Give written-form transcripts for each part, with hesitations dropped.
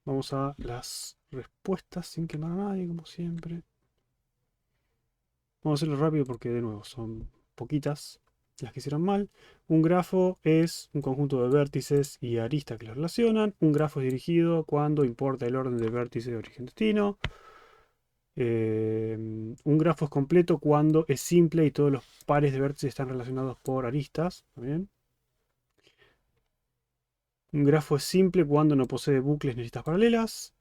Vamos a las respuestas sin quemar a nadie, como siempre. Vamos a hacerlo rápido porque, de nuevo, son poquitas las que hicieron mal. Un grafo es un conjunto de vértices y aristas que los relacionan. Un grafo es dirigido cuando importa el orden de vértices de origen-destino. Un grafo es completo cuando es simple y todos los pares de vértices están relacionados por aristas. ¿Bien? Un grafo es simple cuando no posee bucles ni listas paralelas.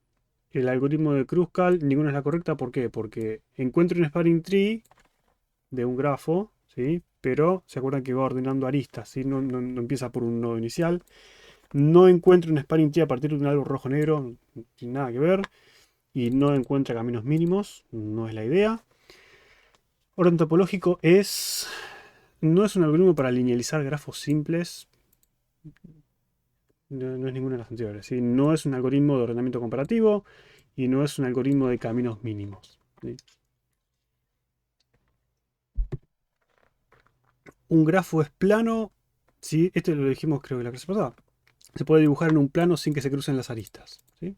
El algoritmo de Kruskal, ninguna es la correcta. ¿Por qué? Porque encuentro un spanning tree de un grafo, ¿sí? Pero se acuerdan que va ordenando aristas, ¿sí? No empieza por un nodo inicial. No encuentro un spanning tree a partir de un árbol rojo-negro, sin nada que ver. Y no encuentra caminos mínimos, no es la idea. Orden topológico no es un algoritmo para linealizar grafos simples. No es ninguna de las anteriores, ¿sí? No es un algoritmo de ordenamiento comparativo y no es un algoritmo de caminos mínimos, ¿sí? Un grafo es plano. Sí, esto lo dijimos creo que la clase pasada. Se puede dibujar en un plano sin que se crucen las aristas, ¿sí?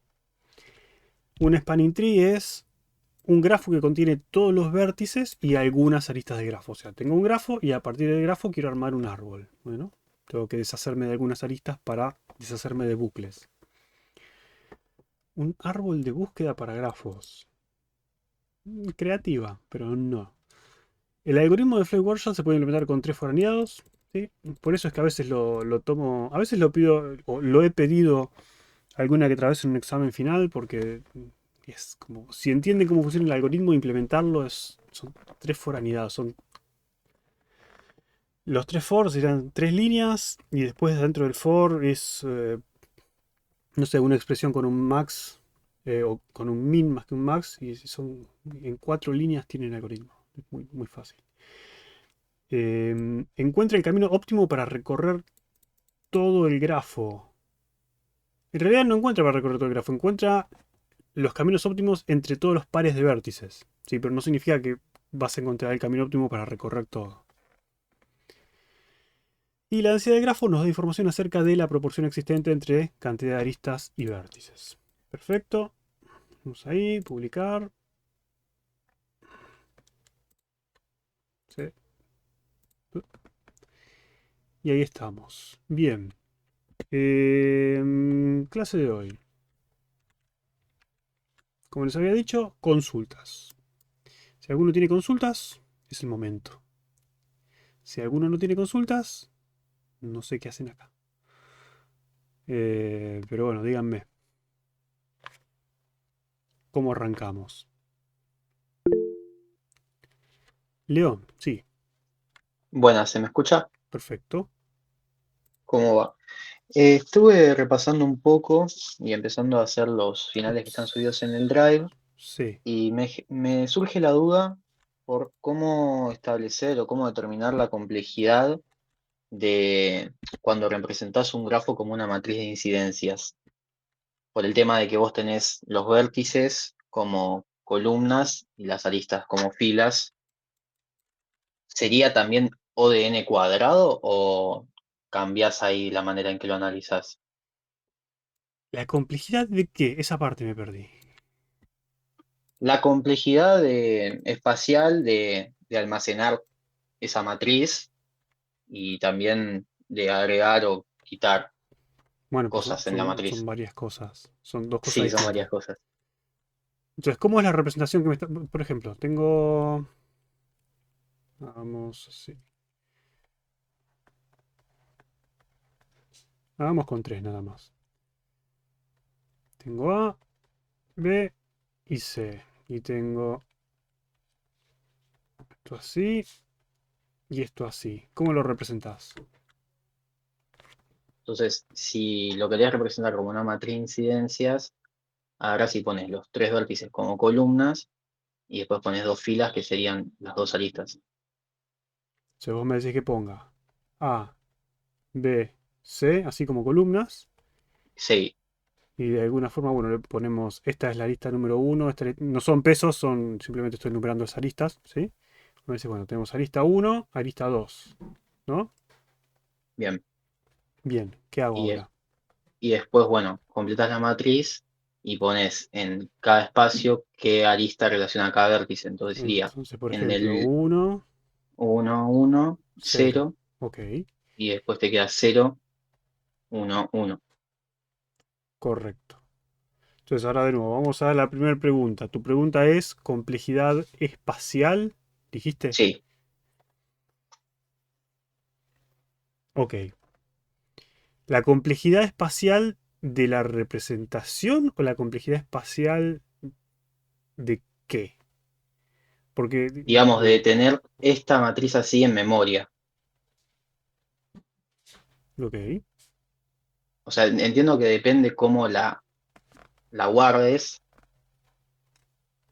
Un spanning tree es un grafo que contiene todos los vértices y algunas aristas de grafo. O sea, tengo un grafo y a partir del grafo quiero armar un árbol. Bueno, tengo que deshacerme de algunas aristas para deshacerme de bucles. Un árbol de búsqueda para grafos. Creativa, pero no. El algoritmo de Flavor Workshop se puede implementar con tres foraneados, ¿sí? Por eso es que a veces lo tomo, a veces lo pido, o lo he pedido alguna que otra vez en un examen final, porque es como, si entienden cómo funciona el algoritmo, implementarlo son tres foraneados, son los tres for serán tres líneas, y después dentro del for es, no sé, una expresión con un max, o con un min más que un max, y son en cuatro líneas tienen algoritmo. Es muy, muy fácil. Encuentra el camino óptimo para recorrer todo el grafo. En realidad no encuentra para recorrer todo el grafo, encuentra los caminos óptimos entre todos los pares de vértices. Sí, pero no significa que vas a encontrar el camino óptimo para recorrer todo. Y la densidad de grafo nos da información acerca de la proporción existente entre cantidad de aristas y vértices. Perfecto. Vamos ahí, publicar. Sí. Y ahí estamos. Bien. Clase de hoy. Como les había dicho, consultas. Si alguno tiene consultas, es el momento. Si alguno no tiene consultas, no sé qué hacen acá. Pero bueno, díganme, ¿cómo arrancamos? León, sí, Buenas, ¿se me escucha? perfecto. ¿Cómo va? Estuve repasando un poco y empezando a hacer los finales que están subidos en el Ups. Drive Sí. y me surge la duda por cómo establecer o cómo determinar la complejidad de cuando representás un grafo como una matriz de incidencias, por el tema de que vos tenés los vértices como columnas y las aristas como filas. ¿Sería también O de n cuadrado o cambiás ahí la manera en que lo analizás? ¿La complejidad de qué? Esa parte me perdí. La complejidad espacial de almacenar esa matriz y también de agregar o quitar Bueno, pues cosas en la son matriz. varias cosas. Son dos cosas Sí, son distintas. varias cosas. Entonces, ¿cómo es la representación que me está... Por ejemplo, tengo... Vamos así. Hagamos con tres nada más. Tengo A, B y C. Y tengo esto así y esto así. ¿Cómo lo representás? Entonces, si lo querías representar como una matriz de incidencias, ahora sí pones los tres vértices como columnas y después pones dos filas que serían las dos aristas. Si vos me decís que ponga A, B, C, así como columnas, Sí, y de alguna forma, bueno, le ponemos, esta es la lista número uno, no son pesos, son simplemente estoy numerando esas listas, ¿sí? Me dice, bueno, tenemos arista uno, arista 2, ¿no? bien. Bien, ¿qué hago Y, ahora? y después, bueno, completas la matriz y pones en cada espacio qué arista relaciona a cada vértice. Entonces sería Entonces, por en ejemplo, el 1, 1 1 0. 0 Ok, y después te queda 0 1 1. correcto. Entonces, ahora de nuevo, vamos a la primera pregunta. Tu pregunta es complejidad espacial, ¿dijiste? Sí, Ok. ¿La complejidad espacial de la representación o la complejidad espacial de qué? Porque, digamos de digo, tener esta matriz así en memoria. ok. O sea, entiendo que depende cómo la guardes,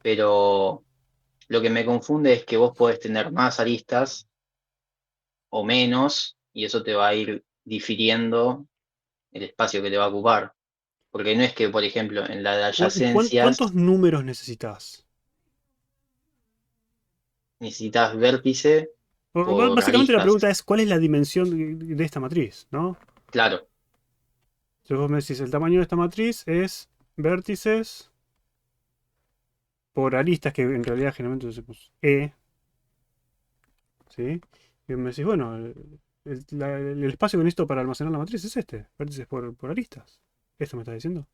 pero lo que me confunde es que vos podés tener más aristas o menos, y eso te va a ir difiriendo el espacio que te va a ocupar. Porque no es que, por ejemplo, en la de ¿Cuántos adyacencias números necesitas? necesitas vértice por Básicamente la pregunta aristas. es, ¿cuál es la dimensión de esta matriz? ¿No? Claro, Entonces vos me decís, el tamaño de esta matriz es vértices por aristas, que en realidad generalmente decimos E, ¿sí? Y me decís, bueno, el espacio que necesito para almacenar la matriz es este, vértices por aristas. ¿Esto me está diciendo?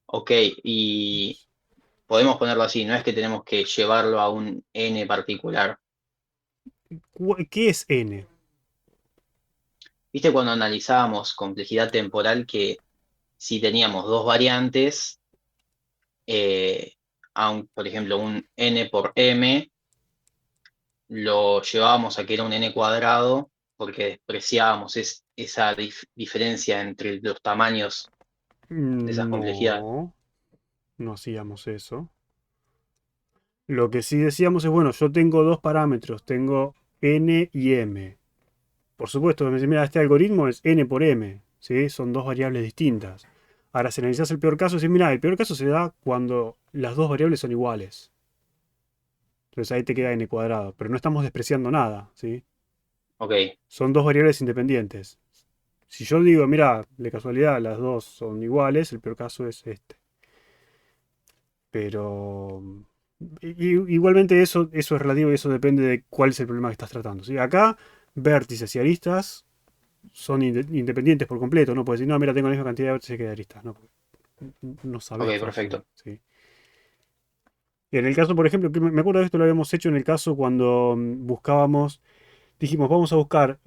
ok, y podemos ponerlo así, no es que tenemos que llevarlo a un n particular. ¿Qué es N? ¿Viste cuando analizábamos complejidad temporal que si teníamos dos variantes, eh, por ejemplo, un n por m, lo llevábamos a que era un n cuadrado porque despreciábamos esa diferencia entre los tamaños de esas complejidades? No, no hacíamos eso. Lo que sí decíamos es, bueno, yo tengo dos parámetros, tengo N y M. Por supuesto, me dice, mira, este algoritmo es N por M, ¿sí? Son dos variables distintas. Ahora, si analizas el peor caso, decís, mira, el peor caso se da cuando las dos variables son iguales. Entonces ahí te queda N cuadrado, pero no estamos despreciando nada, ¿sí? Ok, Son dos variables independientes. Si yo digo, mira, de casualidad las dos son iguales, el peor caso es este. Pero igualmente eso es relativo y eso depende de cuál es el problema que estás tratando, ¿sí? Acá, vértices y aristas son independientes por completo. No puedes decir, no, mira, tengo la misma cantidad de vértices que de aristas. No, no sabes ok, qué va a pasar. perfecto. ¿Sí? Y en el caso, por ejemplo, que me acuerdo de esto lo habíamos hecho en el caso cuando buscábamos, dijimos, vamos a buscar,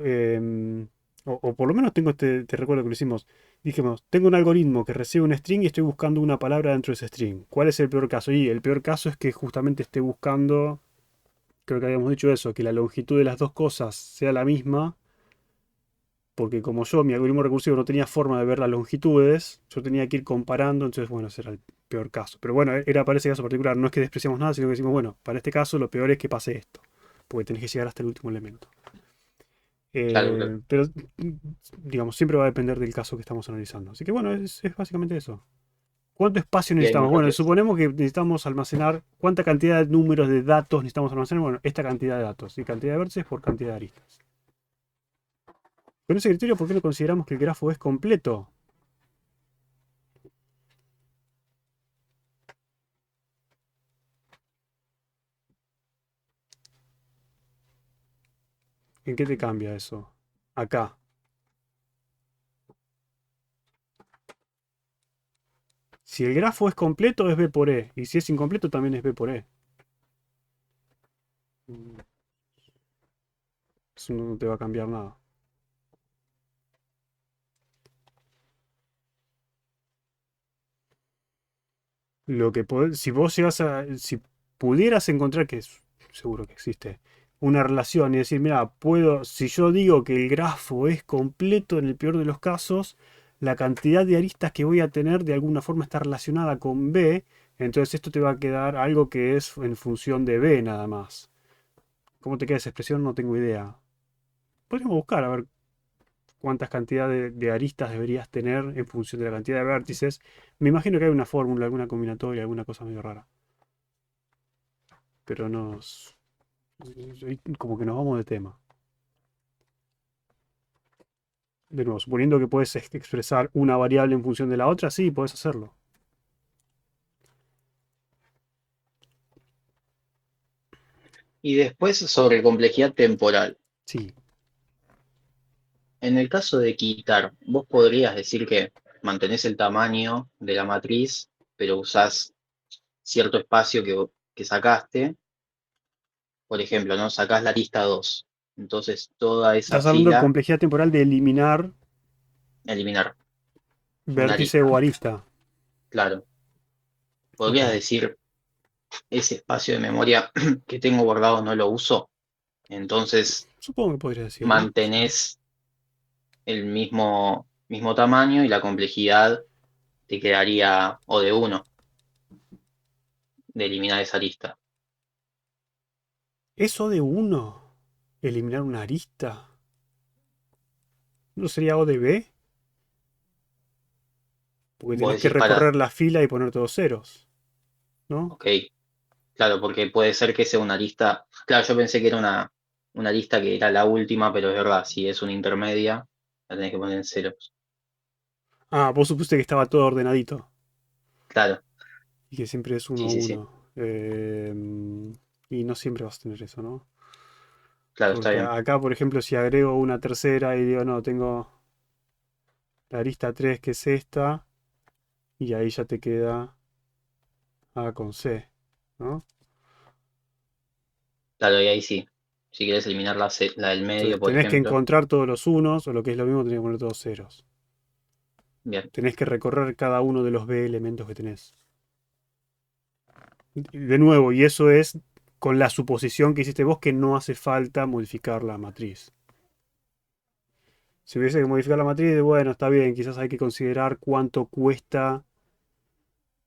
o por lo menos tengo te recuerdo que lo hicimos, dijimos, tengo un algoritmo que recibe un string y estoy buscando una palabra dentro de ese string. ¿Cuál es el peor caso? Y el peor caso es que justamente esté buscando, creo que habíamos dicho eso, que la longitud de las dos cosas sea la misma, porque como yo, mi algoritmo recursivo no tenía forma de ver las longitudes, yo tenía que ir comparando, entonces, bueno, ese era el peor caso. Pero bueno, era para ese caso particular, no es que despreciamos nada, sino que decimos, bueno, para este caso lo peor es que pase esto, porque tenés que llegar hasta el último elemento. Claro, claro. Pero, digamos, siempre va a depender del caso que estamos analizando. Así que bueno, es básicamente eso. ¿Cuánto espacio Y hay muy necesitamos? Bueno, rápido. suponemos que necesitamos almacenar, ¿cuánta cantidad de números de datos necesitamos almacenar? Bueno, esta cantidad de datos, y cantidad de vértices por cantidad de aristas. Con ese criterio, ¿por qué no consideramos que el grafo es completo? ¿En qué te cambia eso? Acá. Si el grafo es completo es B por E. Y si es incompleto también es B por E. Eso no te va a cambiar nada. Lo que si vos llegas si pudieras encontrar, que seguro que existe, una relación y decir, mira, si yo digo que el grafo es completo en el peor de los casos, la cantidad de aristas que voy a tener de alguna forma está relacionada con B, entonces esto te va a quedar algo que es en función de B nada más. ¿Cómo te queda esa expresión? No tengo idea. Podríamos buscar a ver cuántas cantidades de aristas deberías tener en función de la cantidad de vértices. Me imagino que hay una fórmula, alguna combinatoria, alguna cosa medio rara. Pero como que nos vamos de tema. De nuevo, suponiendo que puedes expresar una variable en función de la otra, sí, puedes hacerlo. Y después sobre complejidad temporal. Sí. En el caso de quitar, vos podrías decir que mantenés el tamaño de la matriz, pero usás cierto espacio que sacaste. Por ejemplo, ¿no? Sacás la lista 2. Entonces toda esa Estás hablando de fila, complejidad temporal de eliminar eliminar una vértice o lista. arista. Claro. Ok. Podrías decir, ese espacio de memoria que tengo guardado no lo uso. Entonces Supongo que podría decirlo. Sí. mantenés el mismo tamaño y la complejidad te quedaría o de uno de eliminar esa lista. Eso de uno. Eliminar una arista. ¿No sería O de B? Porque Vos tenés que decís para, recorrer la fila y poner todos ceros, ¿no? ok, claro, porque puede ser que sea una lista, claro, yo pensé que era una lista que era la última, pero es verdad, si es una intermedia, la tenés que poner en ceros. Ah, vos supusiste que estaba todo ordenadito. Claro, Y que siempre es uno sí, a sí, sí, uno. Y no siempre vas a tener eso, ¿no? claro, está Porque bien. acá, por ejemplo, si agrego una tercera y digo, no, tengo la arista 3 que es esta, y ahí ya te queda A con C, ¿no? Claro, y ahí sí, si quieres eliminar la del medio, Entonces por tenés que ejemplo, encontrar todos los unos, o lo que es lo mismo, tenés que poner todos ceros. bien, Tenés que recorrer cada uno de los B elementos que tenés. De nuevo, y eso es con la suposición que hiciste vos que no hace falta modificar la matriz. Si hubiese que modificar la matriz, bueno, está bien, quizás hay que considerar cuánto cuesta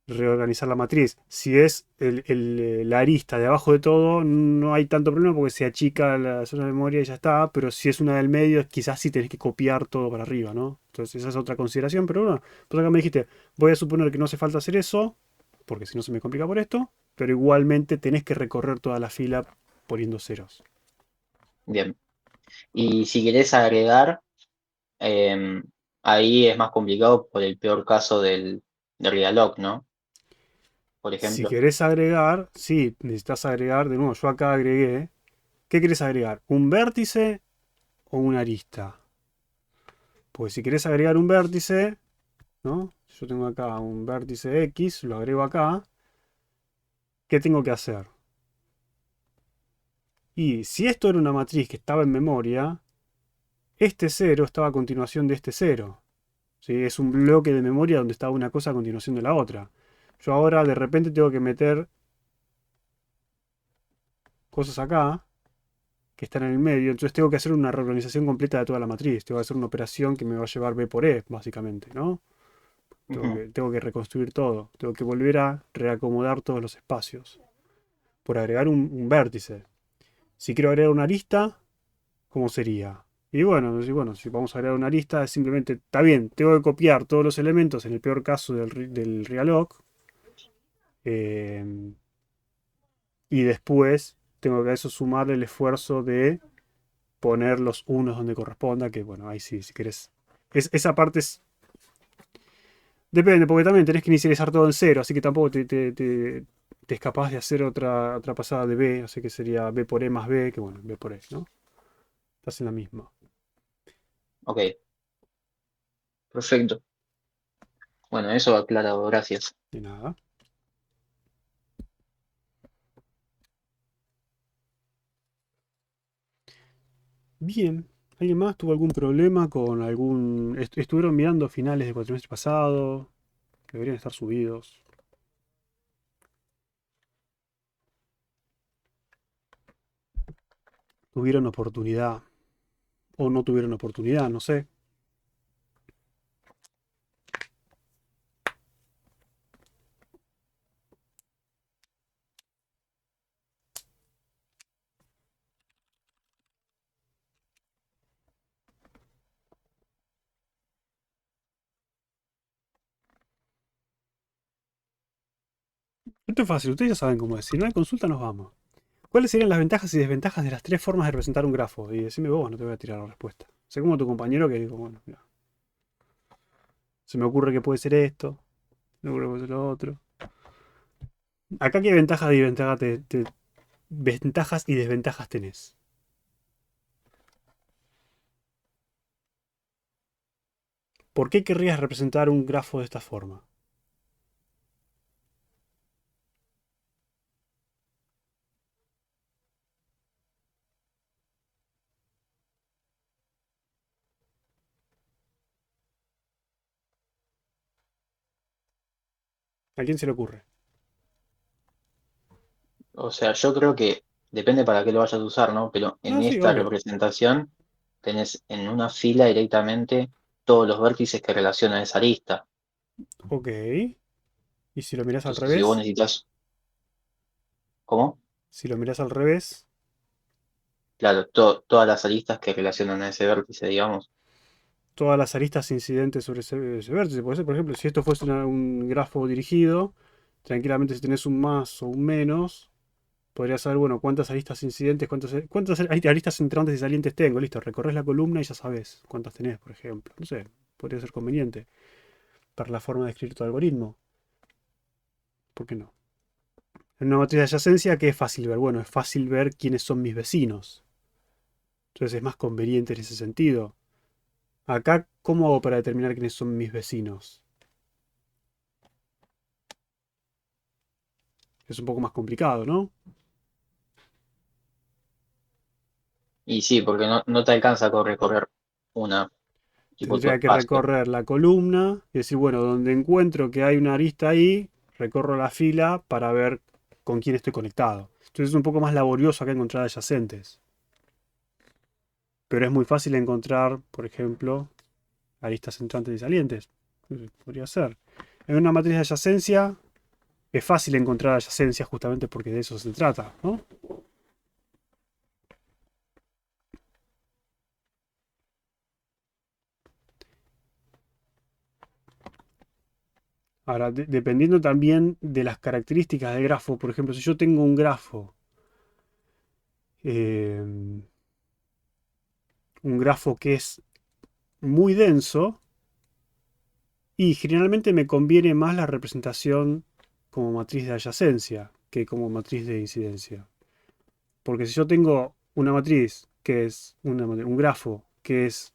reorganizar la matriz. Si es la arista de abajo de todo, no hay tanto problema porque se achica la zona de memoria y ya está, pero si es una del medio, quizás sí tenés que copiar todo para arriba, ¿no? Entonces esa es otra consideración, pero bueno, pues acá me dijiste, voy a suponer que no hace falta hacer eso, porque si no se me complica por esto, pero igualmente tenés que recorrer toda la fila poniendo ceros. bien. Y si querés agregar, em, ahí es más complicado por el peor caso del realoc, ¿no? Por Si ejemplo. querés agregar, sí, necesitas agregar, de nuevo, yo acá agregué, ¿qué querés agregar? ¿Un vértice o una arista? Pues si querés agregar un vértice, ¿no? Yo tengo acá un vértice X, lo agrego acá. ¿Qué tengo que hacer? Y si esto era una matriz que estaba en memoria, este cero estaba a continuación de este cero. ¿Sí? Es un bloque de memoria donde estaba una cosa a continuación de la otra. Yo ahora de repente tengo que meter cosas acá que están en el medio, entonces tengo que hacer una reorganización completa de toda la matriz. Tengo que hacer una operación que me va a llevar B por E, básicamente, ¿no? Ujú. Tengo que reconstruir todo. Tengo que volver a reacomodar todos los espacios. Por agregar un vértice. Si quiero agregar una lista, ¿cómo sería? Y bueno, si vamos a agregar una lista, es simplemente, está bien, tengo que copiar todos los elementos en el peor caso del realloc, eh, y después tengo que a eso sumarle el esfuerzo de poner los unos donde corresponda, que bueno, ahí sí, si querés. Esa parte depende, porque también tenés que inicializar todo en cero, así que tampoco te escapás de hacer otra pasada de B, así que sería B por E más B, que bueno, B por E, ¿no? Estás en la misma. Ok, perfecto. Bueno, eso aclarado, gracias. De nada. Bien. ¿Alguien más tuvo algún problema con algún... estuvieron mirando finales del cuatrimestre pasado? Deberían estar subidos. ¿Tuvieron oportunidad? ¿O no tuvieron oportunidad? No sé. Esto es fácil. Ustedes ya saben cómo es. Si no hay consulta, nos vamos. ¿Cuáles serían las ventajas y desventajas de las tres formas de representar un grafo? Y decime vos, no te voy a tirar la respuesta. Sé como tu compañero que digo, bueno, mira, se me ocurre que puede ser esto, se me ocurre que puede ser lo otro. Acá qué ventaja y desventaja te ventajas y desventajas tenés? ¿Por qué querrías representar un grafo de esta forma? ¿A quién se le ocurre? O sea, yo creo que depende para qué lo vayas a usar, ¿no? Pero No, en sí, esta obvio. representación tenés en una fila directamente todos los vértices que relacionan esa lista. Ok. ¿Y si lo miras al Entonces, si vos revés? necesitas, ¿cómo? Si lo miras al revés, Claro, todas las aristas que relacionan a ese vértice, digamos. todas las aristas incidentes sobre ese vértice. Puede ser, por ejemplo, si esto fuese un grafo dirigido, tranquilamente si tenés un más o un menos, podrías saber, bueno, cuántas aristas incidentes, cuántas aristas entrantes y salientes tengo. Listo, recorres la columna y ya sabes cuántas tenés, por ejemplo. No sé, podría ser conveniente para la forma de escribir tu algoritmo. ¿Por qué no? En una matriz de adyacencia, ¿qué es fácil ver? Bueno, es fácil ver quiénes son mis vecinos. Entonces es más conveniente en ese sentido. Acá, ¿cómo hago para determinar quiénes son mis vecinos? Es un poco más complicado, ¿no? Y sí, porque no te alcanza con recorrer una, tipo tu Tendría que espacio. recorrer la columna y decir, bueno, donde encuentro que hay una arista ahí, recorro la fila para ver con quién estoy conectado. Entonces es un poco más laborioso acá encontrar adyacentes. Pero es muy fácil encontrar, por ejemplo, aristas entrantes y salientes. Podría ser. En una matriz de adyacencia es fácil encontrar adyacencias justamente porque de eso se trata, ¿no? Ahora, dependiendo también de las características del grafo, por ejemplo, si yo tengo un grafo, eh, un grafo que es muy denso, y generalmente me conviene más la representación como matriz de adyacencia que como matriz de incidencia. Porque si yo tengo una matriz que es un grafo que es,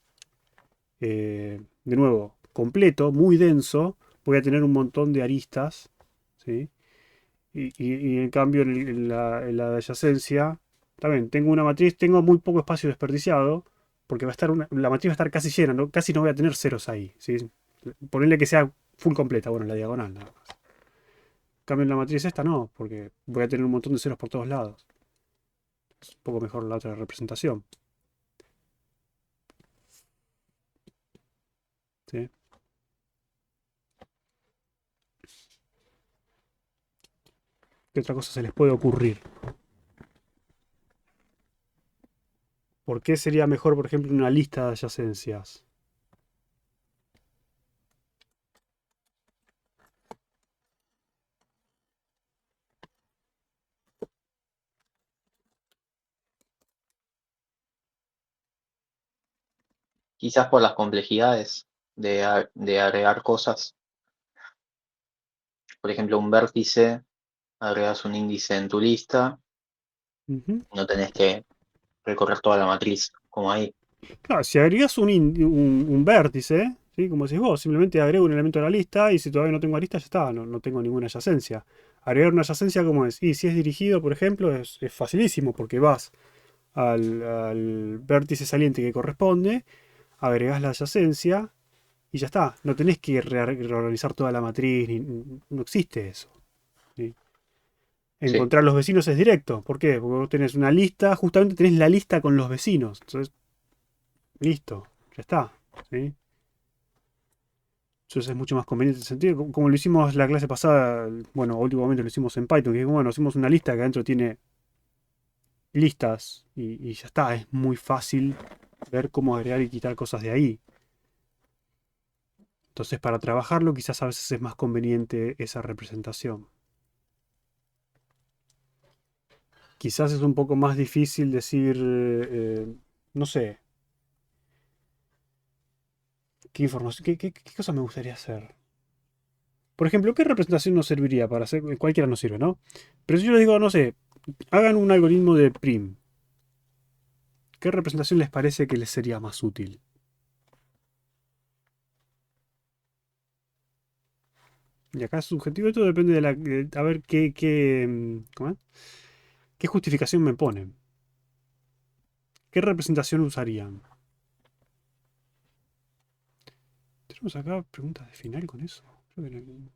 de nuevo, completo, muy denso, voy a tener un montón de aristas, ¿sí? Y en cambio en la adyacencia, también tengo una matriz, tengo muy poco espacio desperdiciado, porque la matriz va a estar casi llena, ¿no? Casi no voy a tener ceros ahí, ¿sí? Ponerle que sea full completa, bueno, en la diagonal nada más. En cambio en la matriz esta no, porque voy a tener un montón de ceros por todos lados. Es un poco mejor la otra representación, ¿sí? ¿Qué otra cosa se les puede ocurrir? ¿Por qué sería mejor, por ejemplo, una lista de adyacencias? Quizás por las complejidades de agregar cosas. Por ejemplo, un vértice, agregas un índice en tu lista, Ujú. no tenés que recorrer toda la matriz como ahí. Claro, si agregas un vértice, ¿sí? Como decís vos, simplemente agrego un elemento a la lista y si todavía no tengo arista, ya está, no tengo ninguna adyacencia. Agregar una adyacencia, ¿cómo es? Y si es dirigido, por ejemplo, es facilísimo porque vas al vértice saliente que corresponde, agregás la adyacencia y ya está. No tenés que reorganizar toda la matriz, no existe eso, ¿sí? Sí, Encontrar los vecinos es directo. ¿Por qué? Porque vos tenés una lista, justamente tenés la lista con los vecinos. Entonces, listo, ya está, ¿sí? Entonces es mucho más conveniente en ese sentido. Como lo hicimos la clase pasada, bueno, últimamente lo hicimos en Python, que bueno, hacemos una lista que adentro tiene listas y ya está. Es muy fácil ver cómo agregar y quitar cosas de ahí. Entonces, para trabajarlo, quizás a veces es más conveniente esa representación. Quizás es un poco más difícil decir, no sé, qué información, qué cosa me gustaría hacer. Por ejemplo, ¿qué representación nos serviría para hacer? Cualquiera nos sirve, ¿no? Pero si yo le digo, no sé, Hagan un algoritmo de prim. ¿Qué representación les parece que les sería más útil? Y acá es subjetivo, esto depende de la. A ver ¿cómo es? ¿Qué justificación me ponen? ¿Qué representación usarían? Tenemos acá preguntas de final con eso. Creo que no-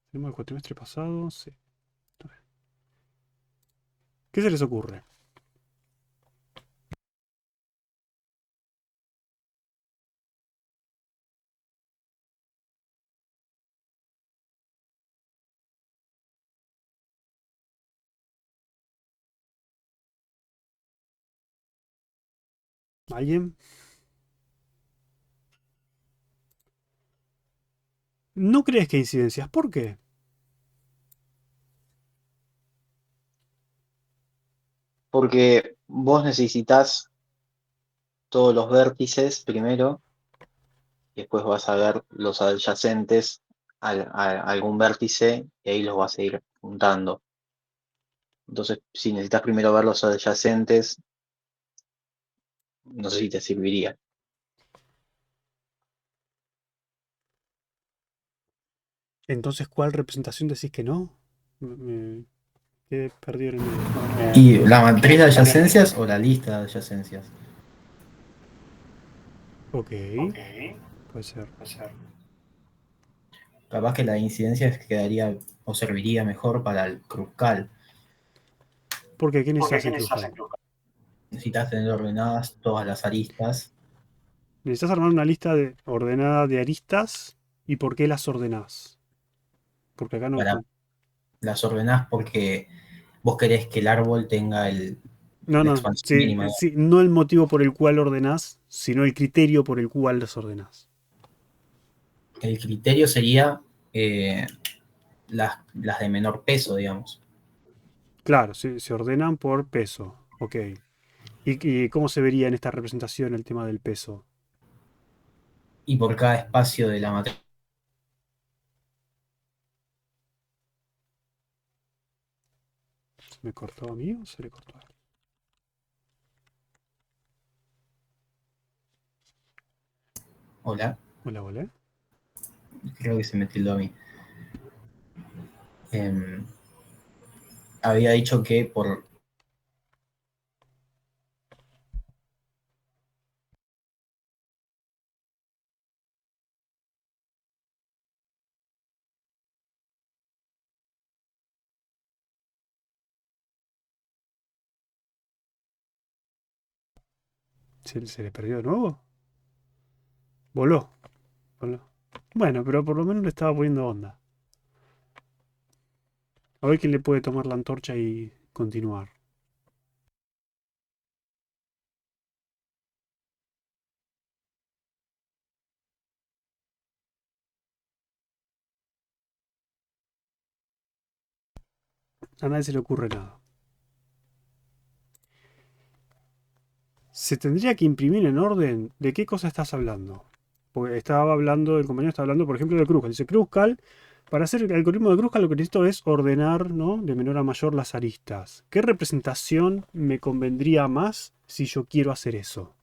Tenemos el cuatrimestre pasado. Sí. ¿Qué se les ocurre? ¿Alguien? ¿No crees que hay incidencias? ¿Por qué? Porque vos necesitas todos los vértices primero y después vas a ver los adyacentes a algún vértice y ahí los vas a ir juntando. Entonces, si necesitas primero ver los adyacentes, no sé si te serviría. Entonces, ¿cuál representación decís que no? Me quedé perdido en el medio. ¿Y la matriz de adyacencias o la lista de adyacencias? Ok, puede ser. Capaz que la de incidencias quedaría o serviría mejor para el Kruskal. ¿Por qué? ¿Qué necesitas en Cruzcal? Necesitas tener ordenadas todas las aristas Necesitas armar una lista ordenada de aristas. ¿Y por qué las ordenás? Porque acá no. para las ordenás porque vos querés que el árbol tenga No, la no. expansión Sí, mínima. sí, no el motivo por el cual ordenás, sino el criterio por el cual las ordenás. El criterio sería eh, las de menor peso, digamos. Claro, se ordenan por peso. Ok. ¿Y cómo se vería en esta representación el tema del peso? Y por cada espacio de la matriz. ¿Se me cortó a mí o se le cortó a él? Hola, Hola, hola. creo que se me tildó a mí. Em, Había dicho que por ¿Se le perdió de nuevo? Voló. Voló. Bueno, pero por lo menos le estaba poniendo onda. A ver quién le puede tomar la antorcha y continuar. A nadie se le ocurre nada. ¿Se tendría que imprimir en orden? ¿De qué cosa estás hablando? Porque estaba hablando, el compañero está hablando, por ejemplo, de Kruskal. Dice Kruskal, para hacer el algoritmo de Kruskal lo que necesito es ordenar, ¿no? De menor a mayor las aristas. ¿Qué representación me convendría más si yo quiero hacer eso?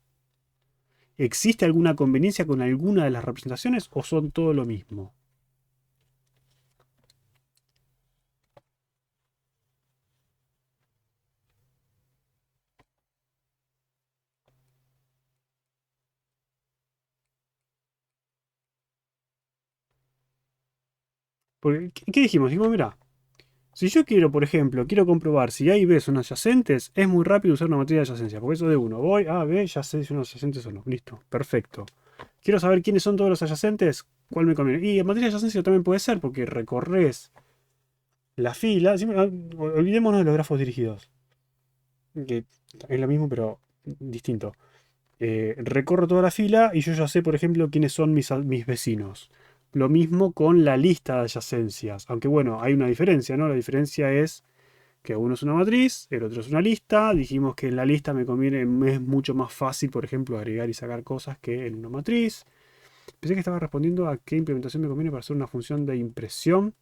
¿Existe alguna conveniencia con alguna de las representaciones o son todo lo mismo? Porque, ¿qué dijimos? Dijimos, mira, si yo quiero, por ejemplo, quiero comprobar si A y B son adyacentes, es muy rápido usar una matriz de adyacencia, porque eso de uno. Voy A, B, ya sé si son adyacentes o no. Listo, perfecto. Quiero saber quiénes son todos los adyacentes, ¿cuál me conviene? Y en matriz de adyacencia también puede ser, porque recorres la fila. Olvidémonos de los grafos dirigidos, que es lo mismo, pero distinto. Recorro toda la fila y yo ya sé, por ejemplo, quiénes son mis vecinos. Lo mismo con la lista de adyacencias. Aunque bueno, hay una diferencia, ¿no? La diferencia es que uno es una matriz, el otro es una lista. Dijimos que en la lista me conviene, me es mucho más fácil, por ejemplo, agregar y sacar cosas que en una matriz. Pensé que estaba respondiendo a qué implementación me conviene para hacer una función de impresión.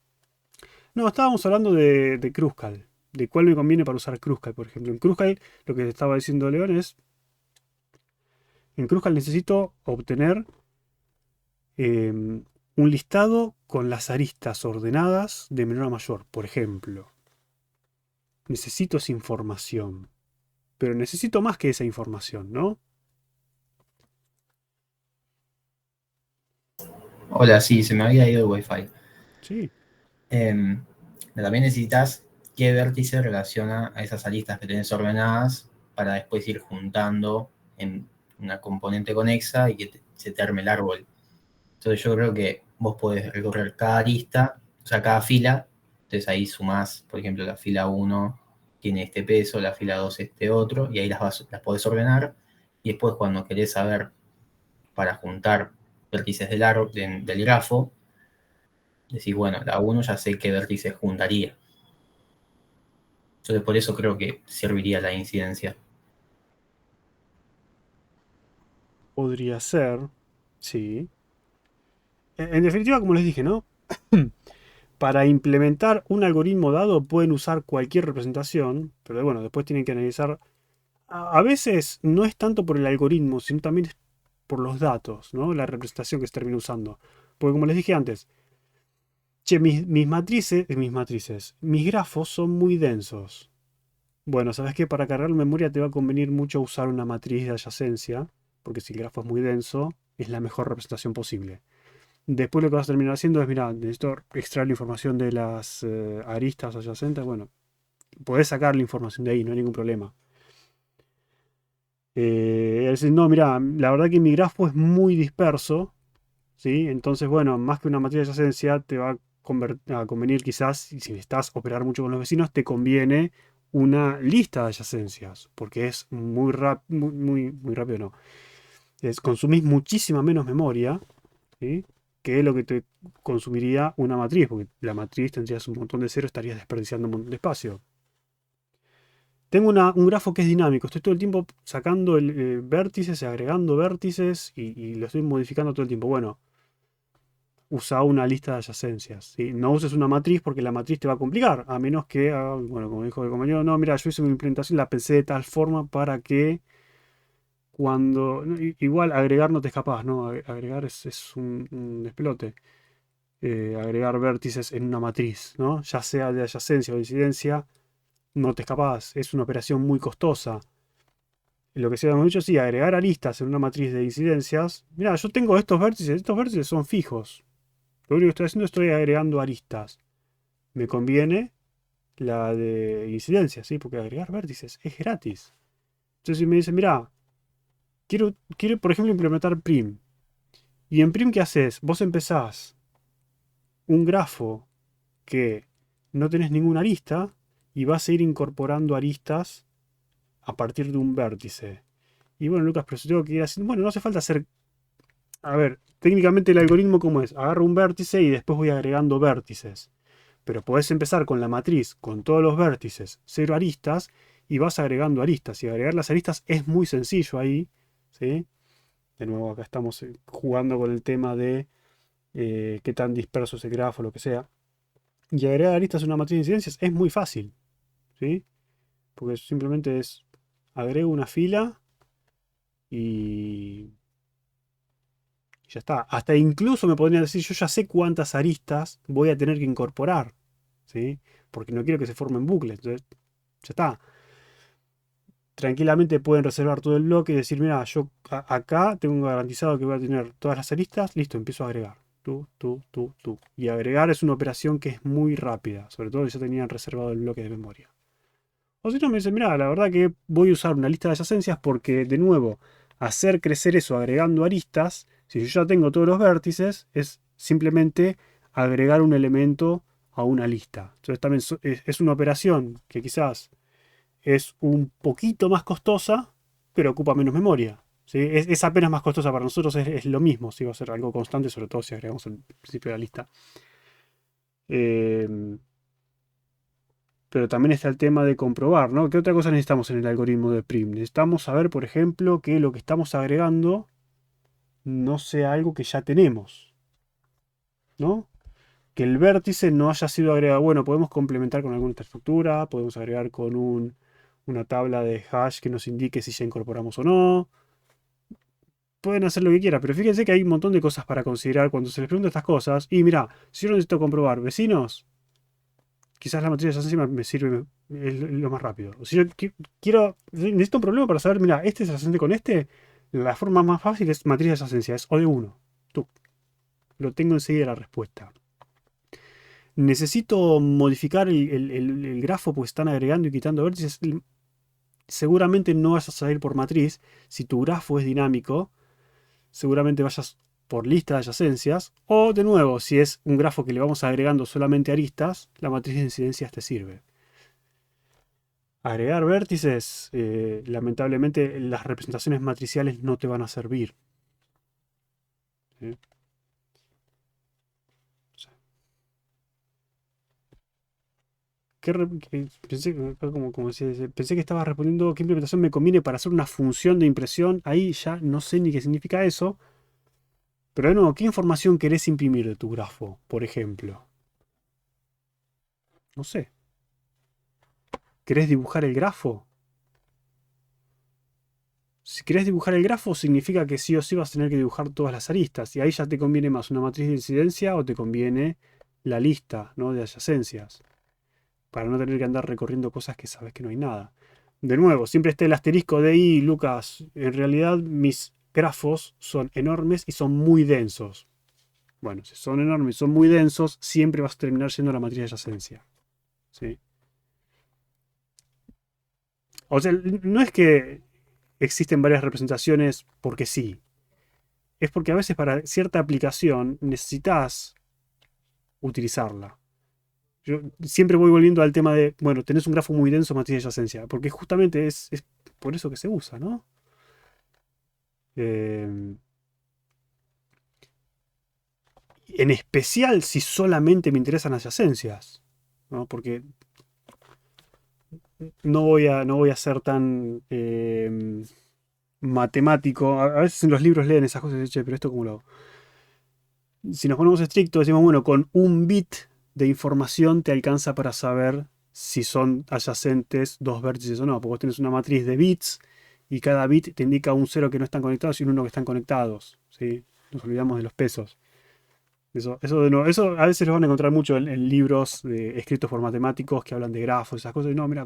No, estábamos hablando de Cruzcal. De cuál me conviene para usar Cruzcal, por ejemplo. En Cruzcal, lo que te estaba diciendo León es, en Cruzcal necesito obtener un listado con las aristas ordenadas de menor a mayor, por ejemplo. Necesito esa información. Pero necesito más que esa información, ¿no? Hola, sí, se me había ido el wifi. Sí. También necesitas qué vértice relaciona a esas aristas que tenés ordenadas para después ir juntando en una componente conexa y que se te arme el árbol. Entonces yo creo que vos podés recorrer cada arista, o sea, cada fila, entonces ahí sumás, por ejemplo, la fila 1 tiene este peso, la fila 2 este otro, y ahí las podés ordenar, y después cuando querés saber para juntar vértices del grafo, decís, bueno, la 1 ya sé qué vértices juntaría. Entonces por eso creo que serviría la incidencia. Podría ser. Sí. En definitiva, como les dije, ¿no? Para implementar un algoritmo dado pueden usar cualquier representación, pero bueno, después tienen que analizar. A veces no es tanto por el algoritmo, sino también es por los datos, ¿no? La representación que se termina usando. Porque como les dije antes, che, mis grafos son muy densos. Bueno, ¿sabes qué? Para cargar memoria te va a convenir mucho usar una matriz de adyacencia, porque si el grafo es muy denso, es la mejor representación posible. Después lo que vas a terminar haciendo es, mira, necesito extraer la información de las aristas adyacentes. Bueno, podés sacar la información de ahí, no hay ningún problema. Es decir, no, mira, la verdad que mi grafo es muy disperso, ¿sí? Entonces, bueno, más que una matriz de adyacencia, te va a convenir quizás, si necesitas operar mucho con los vecinos, te conviene una lista de adyacencias, porque es muy rápido, no. Consumís muchísima menos memoria, ¿sí? Que lo que te consumiría una matriz, porque la matriz tendrías un montón de ceros, estarías desperdiciando un montón de espacio. Tengo un grafo que es dinámico, estoy todo el tiempo sacando vértices, agregando vértices y lo estoy modificando todo el tiempo. Bueno, usa una lista de adyacencias, ¿sí? No uses una matriz porque la matriz te va a complicar, a menos que, bueno, como dijo el compañero, no, mira, yo hice mi implementación, la pensé de tal forma para que cuando, no, igual agregar no te escapas, ¿no? Agregar es un despelote. Agregar vértices en una matriz, ¿no? Ya sea de adyacencia o de incidencia, no te escapas, es una operación muy costosa. Lo que se ha dicho, sí, agregar aristas en una matriz de incidencias. Mira, yo tengo estos vértices son fijos. Lo único que estoy haciendo estoy agregando aristas. Me conviene la de incidencia, ¿sí? Porque agregar vértices es gratis. Entonces si me dicen, mira, quiero por ejemplo implementar prim. ¿Y en prim qué haces? Vos empezás un grafo que no tenés ninguna arista y vas a ir incorporando aristas a partir de un vértice. Y bueno, Lucas, pero si tengo que ir haciendo. Bueno, no hace falta hacer. A ver, técnicamente el algoritmo, ¿cómo es? Agarro un vértice y después voy agregando vértices. Pero podés empezar con la matriz, con todos los vértices, cero aristas, y vas agregando aristas. Y agregar las aristas es muy sencillo ahí. ¿Sí? De nuevo, acá estamos jugando con el tema de qué tan disperso es el grafo, lo que sea. Y agregar aristas en una matriz de incidencias es muy fácil. ¿Sí? Porque simplemente es agrego una fila y ya está. Hasta incluso me podrían decir, yo ya sé cuántas aristas voy a tener que incorporar, ¿sí? Porque no quiero que se formen bucles. Entonces, ya está. Tranquilamente pueden reservar todo el bloque y decir, mira, yo acá tengo garantizado que voy a tener todas las aristas, listo, empiezo a agregar. Tú. Y agregar es una operación que es muy rápida, sobre todo si ya tenían reservado el bloque de memoria. O si no, me dicen, mira, la verdad que voy a usar una lista de adyacencias porque, de nuevo, hacer crecer eso agregando aristas, si yo ya tengo todos los vértices, es simplemente agregar un elemento a una lista. Entonces también es una operación que quizás es un poquito más costosa, pero ocupa menos memoria. ¿Sí? Es apenas más costosa para nosotros, es lo mismo, si va a ser algo constante, sobre todo si agregamos el principio de la lista. Eh, Pero también está el tema de comprobar, ¿no? ¿Qué otra cosa necesitamos en el algoritmo de prim? Necesitamos saber, por ejemplo, que lo que estamos agregando no sea algo que ya tenemos, ¿no? Que el vértice no haya sido agregado. Bueno, podemos complementar con alguna otra estructura, podemos agregar con una tabla de hash que nos indique si ya incorporamos o no. Pueden hacer lo que quieran, pero fíjense que hay un montón de cosas para considerar cuando se les pregunta estas cosas. Y mira, si yo necesito comprobar vecinos, quizás la matriz adyacente me sirve, es lo más rápido. O si yo necesito un problema para saber, mira, este es adyacente con este, la forma más fácil es matriz de adyacencia, es O de 1. Tú, lo tengo enseguida la respuesta. Necesito modificar el grafo porque están agregando y quitando vértices. Seguramente no vayas a ir por matriz. Si tu grafo es dinámico, seguramente vayas por lista de adyacencias. O, de nuevo, si es un grafo que le vamos agregando solamente aristas, la matriz de incidencias te sirve. Agregar vértices, lamentablemente las representaciones matriciales no te van a servir. ¿Sí? Pensé que estaba respondiendo qué implementación me conviene para hacer una función de impresión. Ahí ya no sé ni qué significa eso. Pero de nuevo, ¿qué información querés imprimir de tu grafo, por ejemplo? No sé. ¿Querés dibujar el grafo? Si querés dibujar el grafo, significa que sí o sí vas a tener que dibujar todas las aristas. Y ahí ya te conviene más una matriz de incidencia o te conviene la lista, ¿no?, de adyacencias. Para no tener que andar recorriendo cosas que sabes que no hay nada. De nuevo, siempre está el asterisco de ahí, Lucas. En realidad mis grafos son enormes y son muy densos. Bueno, si son enormes y son muy densos, siempre vas a terminar siendo la matriz de adyacencia. ¿Sí? O sea, no es que existen varias representaciones porque sí. Es porque a veces para cierta aplicación necesitas utilizarla. Yo siempre voy volviendo al tema de, bueno, tenés un grafo muy denso, matriz de adyacencia, porque justamente es por eso que se usa, ¿no? Eh, en especial si solamente me interesan adyacencias, ¿no? Porque no voy a ser tan matemático. A veces en los libros leen esas cosas y dicen, che, pero esto cómo lo hago. Si nos ponemos estrictos, decimos, bueno, con un bit de información te alcanza para saber si son adyacentes dos vértices o no. Porque vos tenés una matriz de bits y cada bit te indica un 0 que no están conectados y un 1 que están conectados. ¿Sí? Nos olvidamos de los pesos. Eso a veces lo van a encontrar mucho en libros escritos por matemáticos que hablan de grafos, esas cosas. Y no, mira,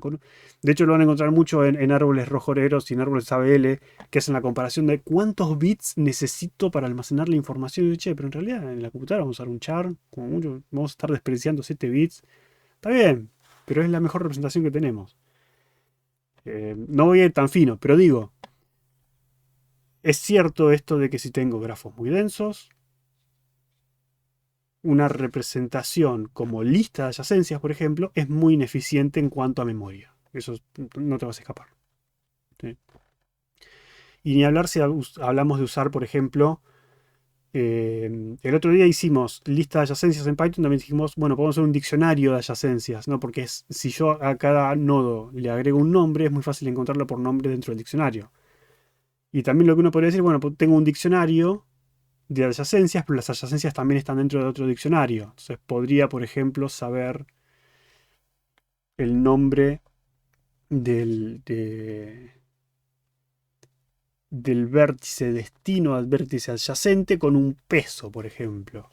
de hecho lo van a encontrar mucho en árboles rojoreros y en árboles ABL, que hacen la comparación de cuántos bits necesito para almacenar la información. Y yo, che, pero en realidad en la computadora vamos a usar un char, como mucho, vamos a estar desperdiciando 7 bits. Está bien, pero es la mejor representación que tenemos. No voy a ir tan fino, pero digo, es cierto esto de que si tengo grafos muy densos, una representación como lista de adyacencias, por ejemplo, es muy ineficiente en cuanto a memoria. Eso no te vas a escapar. ¿Sí? Y ni hablar si hablamos de usar, por ejemplo, el otro día hicimos lista de adyacencias en Python, también dijimos, bueno, podemos hacer un diccionario de adyacencias, ¿no? Porque si yo a cada nodo le agrego un nombre, es muy fácil encontrarlo por nombre dentro del diccionario. Y también lo que uno podría decir, bueno, pues tengo un diccionario de adyacencias, pero las adyacencias también están dentro de otro diccionario. Entonces podría, por ejemplo, saber el nombre del vértice destino al vértice adyacente con un peso, por ejemplo.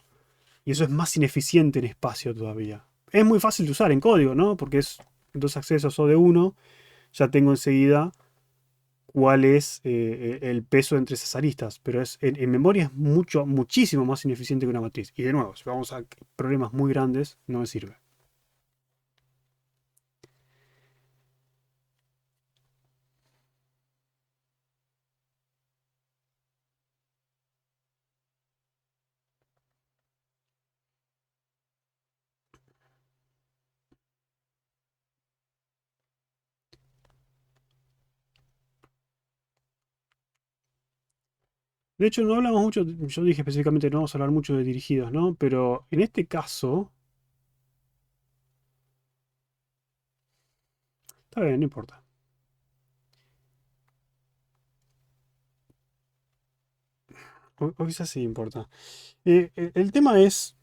Y eso es más ineficiente en espacio todavía. Es muy fácil de usar en código, ¿no? Porque es dos accesos o de uno. Ya tengo enseguida cuál es el peso entre esas aristas. Pero en memoria es muchísimo más ineficiente que una matriz. Y de nuevo, si vamos a problemas muy grandes, no me sirve. De hecho, no hablamos mucho, yo dije específicamente no vamos a hablar mucho de dirigidos, ¿no? Pero en este caso, está bien, no importa. O quizás sí importa. El tema es,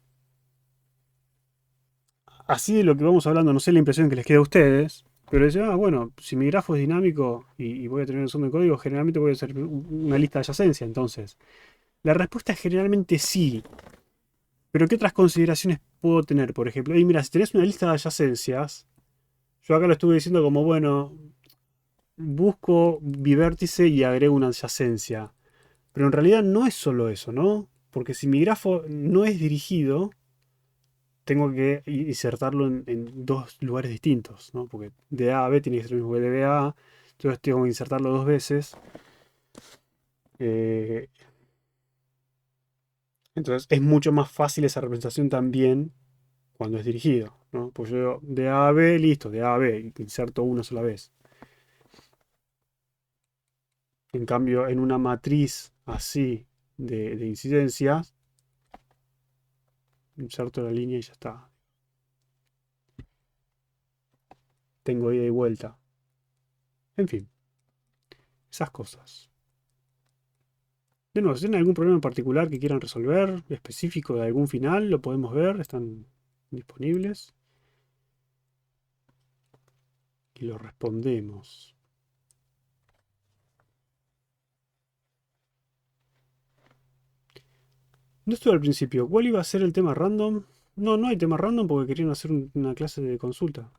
así de lo que vamos hablando, no sé la impresión que les queda a ustedes, pero dice, bueno, si mi grafo es dinámico y voy a tener un zoom de código, generalmente voy a hacer una lista de adyacencia. Entonces, la respuesta es generalmente sí. Pero ¿qué otras consideraciones puedo tener? Por ejemplo, y mira, si tenés una lista de adyacencias, yo acá lo estuve diciendo como, bueno, busco bivértice y agrego una adyacencia. Pero en realidad no es solo eso, ¿no? Porque si mi grafo no es dirigido, tengo que insertarlo en dos lugares distintos, ¿no? Porque de A a B tiene que ser lo mismo que de B a A. Entonces tengo que insertarlo dos veces. Eh, entonces es mucho más fácil esa representación también cuando es dirigido, ¿no? Pues yo de A a B, listo, de A a B, inserto una sola vez. En cambio, en una matriz así de incidencias, inserto la línea y ya está. Tengo ida y vuelta. En fin, esas cosas. De nuevo, si tienen algún problema en particular que quieran resolver, específico de algún final, lo podemos ver, están disponibles. Y lo respondemos. No estuve al principio. ¿Cuál iba a ser el tema random? No, no hay tema random porque querían hacer una clase de consulta.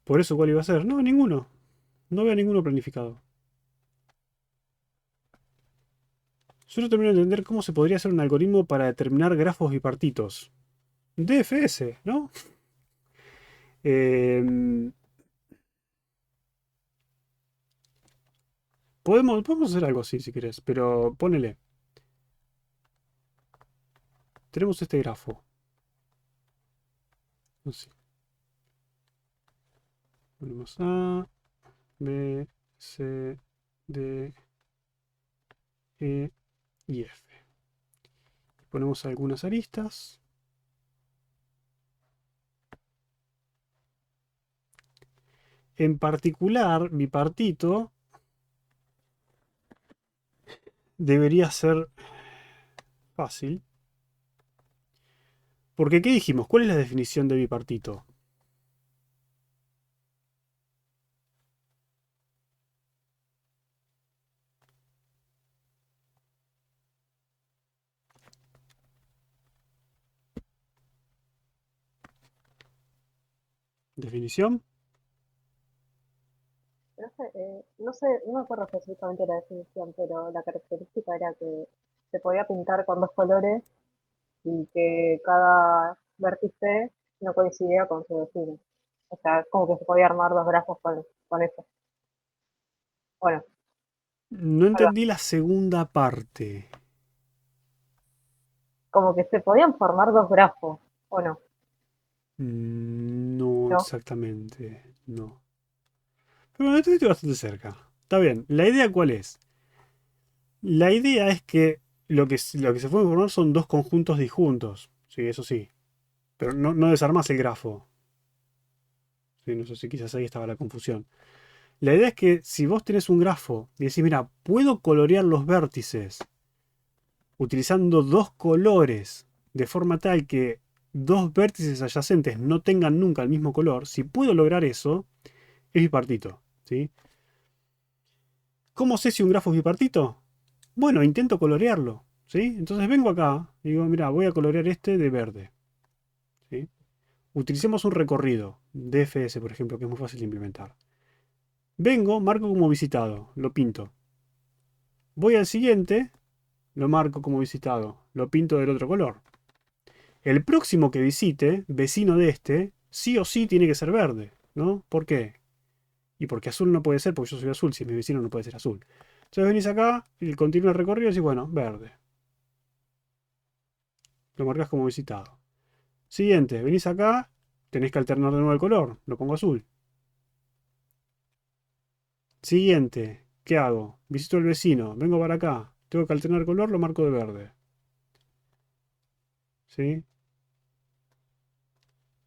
Por eso, ¿cuál iba a ser? No, ninguno. No veo ninguno planificado. Solo termino de entender cómo se podría hacer un algoritmo para determinar grafos bipartitos. DFS, ¿no? Em, podemos hacer algo así si querés, pero ponele. Tenemos este grafo. Así. Ponemos A, B, C, D, E y F. Ponemos algunas aristas. En particular, bipartito debería ser fácil. Porque, ¿qué dijimos? ¿Cuál es la definición de bipartito? ¿Definición? No sé, no me acuerdo específicamente la definición, pero la característica era que se podía pintar con dos colores y que cada vértice no coincidía con su vecino. O sea, es como que se podía armar dos grafos con eso. Bueno, No algo entendí así. la segunda parte. Como que se podían formar dos grafos, ¿o no? No ¿No? exactamente. No. Pero bueno, estuviste bastante cerca. Está bien. ¿La idea cuál es? La idea es que lo que se puede formar son dos conjuntos disjuntos. Sí, eso sí. Pero no desarmás el grafo. Sí, no sé si quizás ahí estaba la confusión. La idea es que si vos tenés un grafo y decís, mira, puedo colorear los vértices utilizando dos colores de forma tal que dos vértices adyacentes no tengan nunca el mismo color, si puedo lograr eso, es bipartito. ¿Sí? ¿Cómo sé si un grafo es bipartito? Bueno, intento colorearlo. ¿Sí? Entonces vengo acá y digo, mira, voy a colorear este de verde. ¿Sí? Utilicemos un recorrido, DFS por ejemplo, que es muy fácil de implementar. Vengo, marco como visitado, lo pinto. Voy al siguiente, lo marco como visitado, lo pinto del otro color. El próximo que visite, vecino de este, sí o sí tiene que ser verde, ¿no? ¿Por qué? Y porque azul no puede ser, porque yo soy azul, si mi vecino no puede ser azul. Entonces venís acá y continúa el recorrido y decís, bueno, verde. Lo marcas como visitado. Siguiente, venís acá, tenés que alternar de nuevo el color, lo pongo azul. Siguiente, ¿qué hago? Visito al vecino, vengo para acá, tengo que alternar color, lo marco de verde. ¿Sí?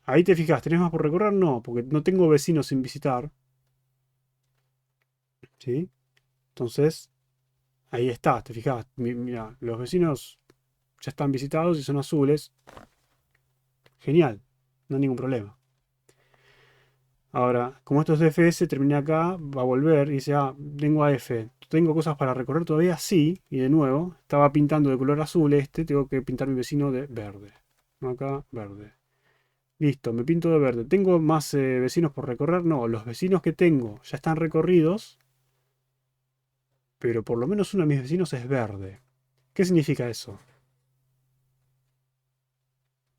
Ahí te fijas, ¿tenés más por recorrer? No, porque no tengo vecinos sin visitar. ¿Sí? Entonces, ahí está, te fijas, mira, los vecinos ya están visitados y son azules. Genial, no hay ningún problema. Ahora, como esto es DFS, termina acá, va a volver y dice, ah, tengo AF. ¿Tengo cosas para recorrer todavía? Sí. Y de nuevo, estaba pintando de color azul tengo que pintar mi vecino de verde. Acá, verde. Listo, me pinto de verde. ¿Tengo más vecinos por recorrer? No, los vecinos que tengo ya están recorridos, pero por lo menos uno de mis vecinos es verde. ¿Qué significa eso?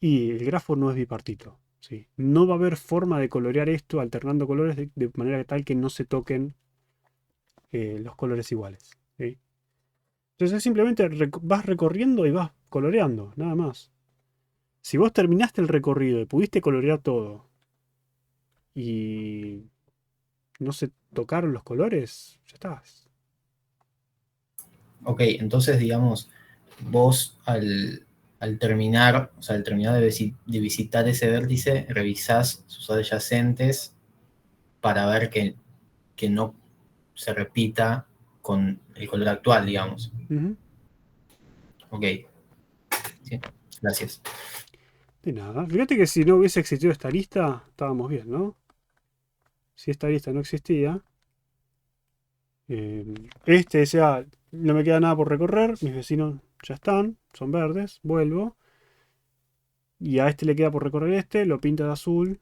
Y el grafo no es bipartito. ¿Sí? No va a haber forma de colorear esto alternando colores de manera tal que no se toquen los colores iguales. ¿Sí? Entonces simplemente vas recorriendo y vas coloreando, nada más. Si vos terminaste el recorrido y pudiste colorear todo y no se tocaron los colores, ya estás. Ok, entonces digamos, vos al terminar, o sea, al terminar de visitar ese vértice, revisás sus adyacentes para ver que no se repita con el color actual, digamos. Ujú. Ok, sí, gracias. De nada. Fíjate que si no hubiese existido esta lista, estábamos bien, ¿no? Si esta lista no existía, decía, no me queda nada por recorrer, mis vecinos ya están, son verdes, vuelvo. Y a este le queda por recorrer lo pinta de azul.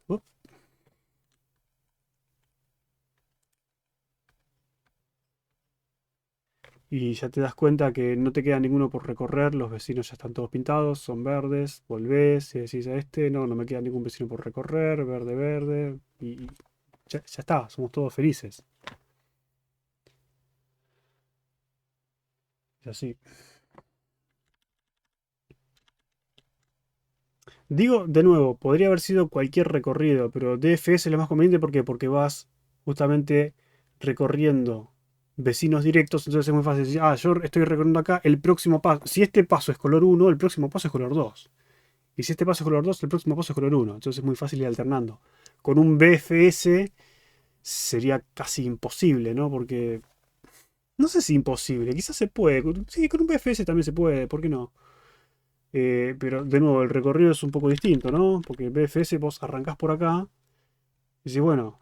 Y ya te das cuenta que no te queda ninguno por recorrer, los vecinos ya están todos pintados, son verdes, volvés y decís a no, no me queda ningún vecino por recorrer, verde, verde, y ya está, somos todos felices. Es así. Digo, de nuevo, podría haber sido cualquier recorrido, pero DFS es lo más conveniente, ¿por qué? Porque vas justamente recorriendo vecinos directos, entonces es muy fácil decir, ah, yo estoy recorriendo acá, el próximo paso, si este paso es color 1, el próximo paso es color 2. Y si este paso es color 2, el próximo paso es color 1. Entonces es muy fácil ir alternando. Con un BFS sería casi imposible, ¿no? Porque no sé si imposible, quizás se puede. Sí, con un BFS también se puede, ¿por qué no? Pero de nuevo, el recorrido es un poco distinto, ¿no? Porque el BFS vos arrancás por acá y decís, bueno,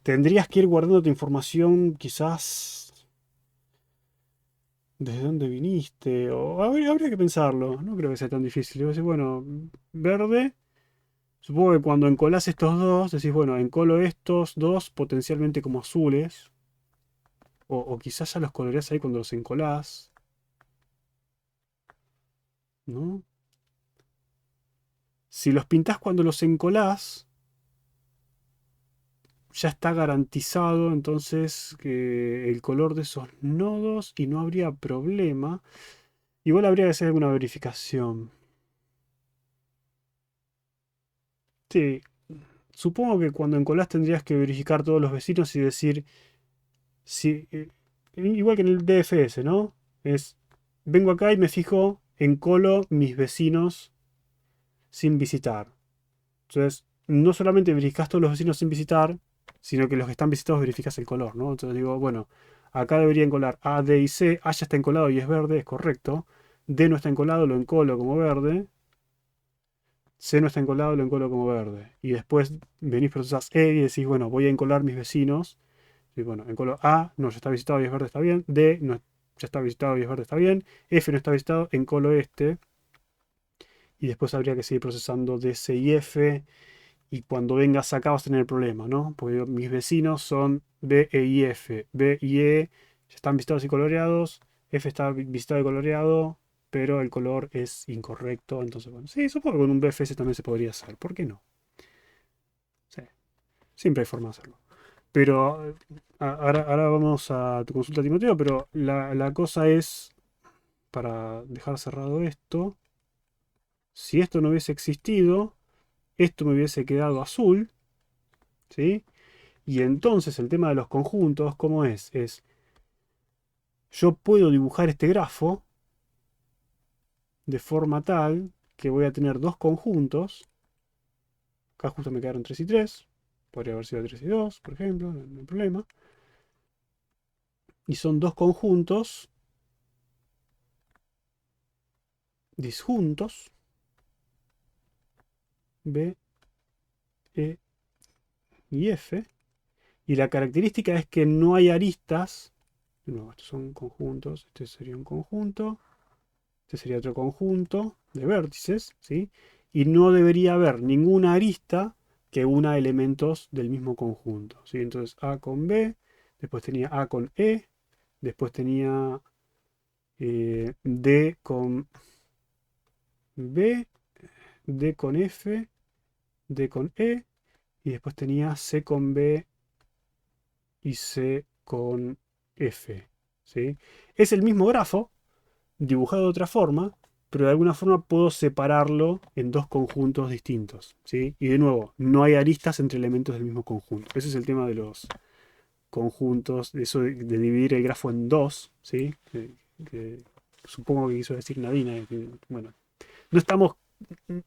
tendrías que ir guardando tu información quizás desde dónde viniste, o habría que pensarlo, no creo que sea tan difícil. Decís, bueno, verde. Supongo que cuando encolás estos dos, decís, bueno, encolo estos dos potencialmente como azules. O quizás ya los coloreás ahí cuando los encolás, ¿no? Si los pintás cuando los encolás, ya está garantizado entonces que el color de esos nodos y no habría problema. Igual habría que hacer alguna verificación. Sí, supongo que cuando encolás tendrías que verificar todos los vecinos y decir si, igual que en el DFS, ¿no? Es, vengo acá y me fijo en colo mis vecinos sin visitar. Entonces, no solamente verificas todos los vecinos sin visitar, sino que los que están visitados verificas el color, ¿no? Entonces digo, bueno, acá debería encolar A, D y C. A ya está encolado y es verde, es correcto. D no está encolado, lo encolo como verde. C no está encolado, lo encolo como verde. Y después venís, procesás E y decís, bueno, voy a encolar mis vecinos. Y bueno, encolo A, no, ya está visitado y es verde, está bien. D, no, ya está visitado y es verde, está bien. F no está visitado, encolo y después habría que seguir procesando D, C y F. Y cuando vengas acá vas a tener problemas, ¿no? Porque digo, mis vecinos son B, E y F. B y E ya están visitados y coloreados. F está visitado y coloreado, pero el color es incorrecto. Entonces, bueno, sí, supongo que con un BFS también se podría hacer. ¿Por qué no? Sí, siempre hay forma de hacerlo. Pero ahora vamos a tu consulta, Timoteo, pero la cosa es, para dejar cerrado esto, si esto no hubiese existido, esto me hubiese quedado azul, ¿sí? Y entonces el tema de los conjuntos, ¿cómo es? Es, yo puedo dibujar este grafo de forma tal que voy a tener dos conjuntos, acá justo me quedaron 3 y 3, Podría haber sido 3 y 2, por ejemplo, no hay problema. Y son dos conjuntos disjuntos, B, E y F. Y la característica es que no hay aristas. De nuevo, estos son conjuntos. Este sería un conjunto. Este sería otro conjunto de vértices, ¿sí? Y no debería haber ninguna arista que una elementos del mismo conjunto, ¿sí? Entonces A con B, después tenía A con E, después tenía D con B, D con F, D con E, y después tenía C con B y C con F, ¿sí? Es el mismo grafo, dibujado de otra forma, pero de alguna forma puedo separarlo en dos conjuntos distintos, ¿sí? Y de nuevo, no hay aristas entre elementos del mismo conjunto. Ese es el tema de los conjuntos, de eso de dividir el grafo en dos, ¿sí? Que supongo que quiso decir Nadine, bueno, no estamos,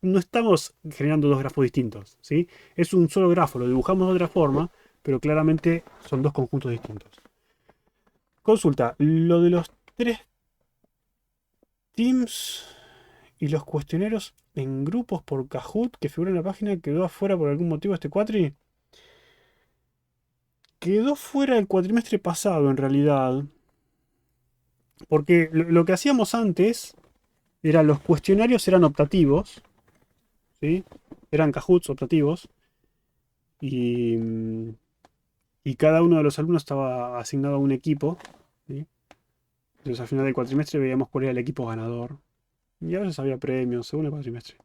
no estamos generando dos grafos distintos, ¿sí? Es un solo grafo, lo dibujamos de otra forma, pero claramente son dos conjuntos distintos. Consulta, lo de los tres teams y los cuestionarios en grupos por Kahoot que figura en la página quedó afuera por algún motivo este cuatri. Quedó fuera el cuatrimestre pasado en realidad. Porque lo que hacíamos antes era los cuestionarios eran optativos. ¿Sí? Eran Kahoots optativos. Y, y cada uno de los alumnos estaba asignado a un equipo. ¿Sí? Entonces al final del cuatrimestre veíamos cuál era el equipo ganador. Y a veces había premios según el cuatrimestre.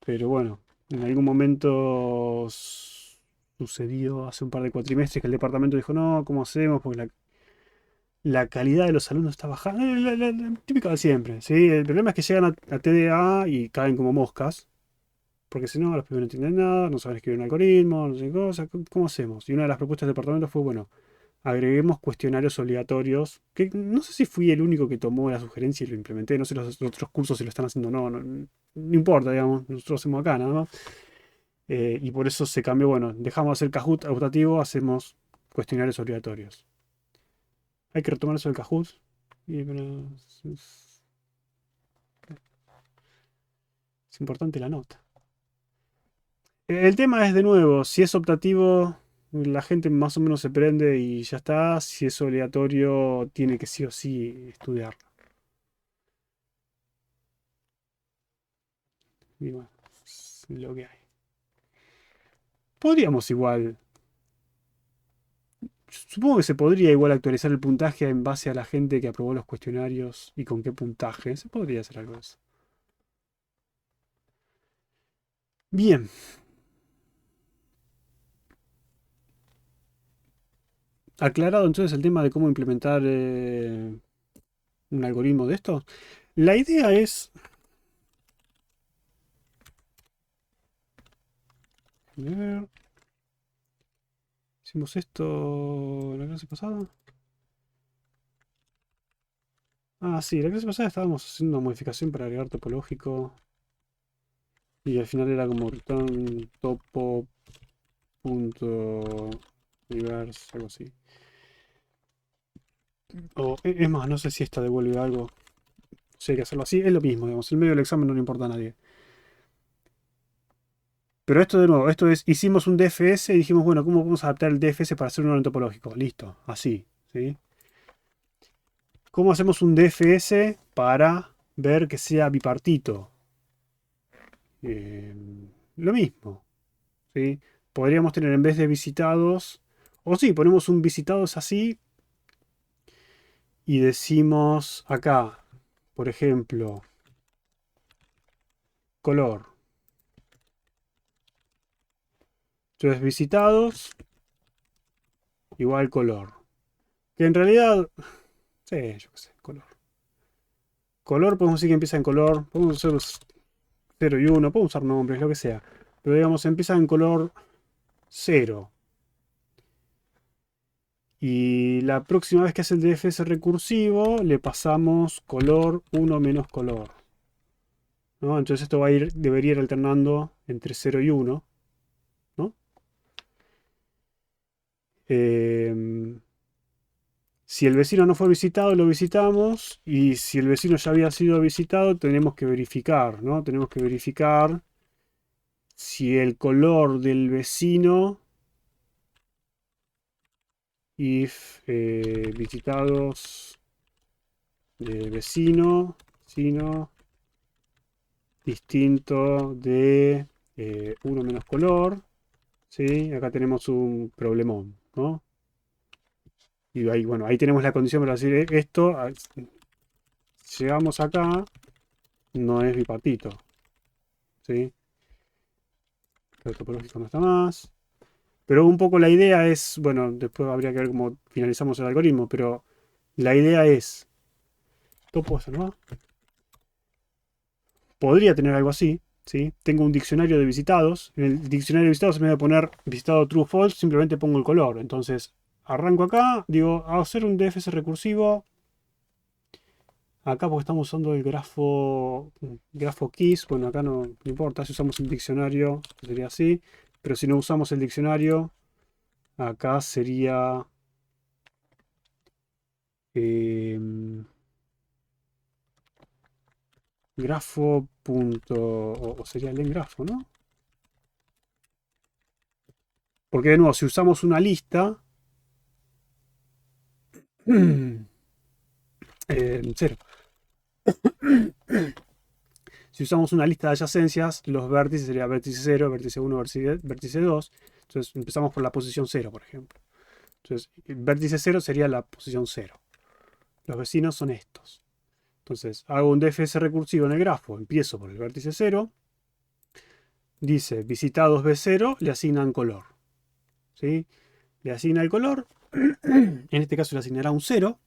Pero bueno, en algún momento sucedió hace un par de cuatrimestres que el departamento dijo, no, ¿cómo hacemos? Porque la calidad de los alumnos está bajando. La típica de siempre, ¿sí? El problema es que llegan a TDA y caen como moscas. Porque si no, los pibes no entienden nada, no saben escribir un algoritmo, no sé qué cosa. ¿Cómo hacemos? Y una de las propuestas del departamento fue, bueno, agreguemos cuestionarios obligatorios. Que no sé si fui el único que tomó la sugerencia y lo implementé. No sé los otros cursos si lo están haciendo o no. No importa, digamos. Nosotros lo hacemos acá, nada más. Y por eso se cambió, bueno, dejamos de hacer Kahoot optativo, hacemos cuestionarios obligatorios. Hay que retomar eso del Kahoot. Pero es importante la nota. El tema es de nuevo, si es optativo, la gente más o menos se prende y ya está. Si es obligatorio, tiene que sí o sí estudiarlo. Y bueno, es lo que hay. Podríamos igual. Supongo que se podría igual actualizar el puntaje en base a la gente que aprobó los cuestionarios y con qué puntaje. Se podría hacer algo de eso. Bien. Aclarado entonces el tema de cómo implementar un algoritmo de esto. La idea es... A ver, hicimos esto la clase pasada. Ah, sí, la clase pasada estábamos haciendo una modificación para agregar topológico. Y al final era como return topo.reverse, algo así. O, es más, no sé si esta devuelve algo. Si hay que hacerlo así, es lo mismo, digamos. El medio del examen no le importa a nadie. Pero esto de nuevo, esto es, hicimos un DFS y dijimos, bueno, ¿cómo vamos a adaptar el DFS para hacer un orden topológico? Listo, así, ¿sí? ¿Cómo hacemos un DFS para ver que sea bipartito? Lo mismo, ¿sí? Podríamos tener en vez de visitados, o sí, ponemos un visitados así y decimos acá, por ejemplo, color. Entonces visitados igual color. Que en realidad, sí, yo qué sé, color. Color podemos decir que empieza en color, podemos hacer 0 y 1, podemos usar nombres, lo que sea. Pero digamos, empieza en color 0. Y la próxima vez que hace el DFS recursivo, le pasamos color 1 menos color, ¿no? Entonces esto va a ir, debería ir alternando entre 0 y 1, ¿no? Si el vecino no fue visitado, lo visitamos. Y si el vecino ya había sido visitado, tenemos que verificar, ¿no? Tenemos que verificar si el color del vecino, if visitados de vecino, distinto de uno menos color, ¿sí? Acá tenemos un problemón, ¿no? Y ahí, bueno, ahí tenemos la condición para decir esto. Llegamos acá, no es bipartito, ¿sí? El topológico no está más. Pero un poco la idea es, bueno, después habría que ver cómo finalizamos el algoritmo, pero la idea es, topo eso, ¿no? Podría tener algo así, ¿sí? Tengo un diccionario de visitados. En el diccionario de visitados, en vez de poner visitado true o false, simplemente pongo el color. Entonces, arranco acá, digo, a hacer un DFS recursivo. Acá porque estamos usando el grafo keys, bueno, acá no importa, si usamos el diccionario sería así, pero si no usamos el diccionario, acá sería grafo punto, o sería el grafo, ¿no? Porque de nuevo, si usamos una lista, cero. Si usamos una lista de adyacencias, los vértices sería vértice 0, vértice 1, vértice 2. Entonces empezamos por la posición 0, por ejemplo. Entonces, el vértice 0 sería la posición 0. Los vecinos son estos. Entonces, hago un DFS recursivo en el grafo. Empiezo por el vértice 0. Dice visitados B0, le asignan color. ¿Sí? Le asigna el color. En este caso le asignará un 0.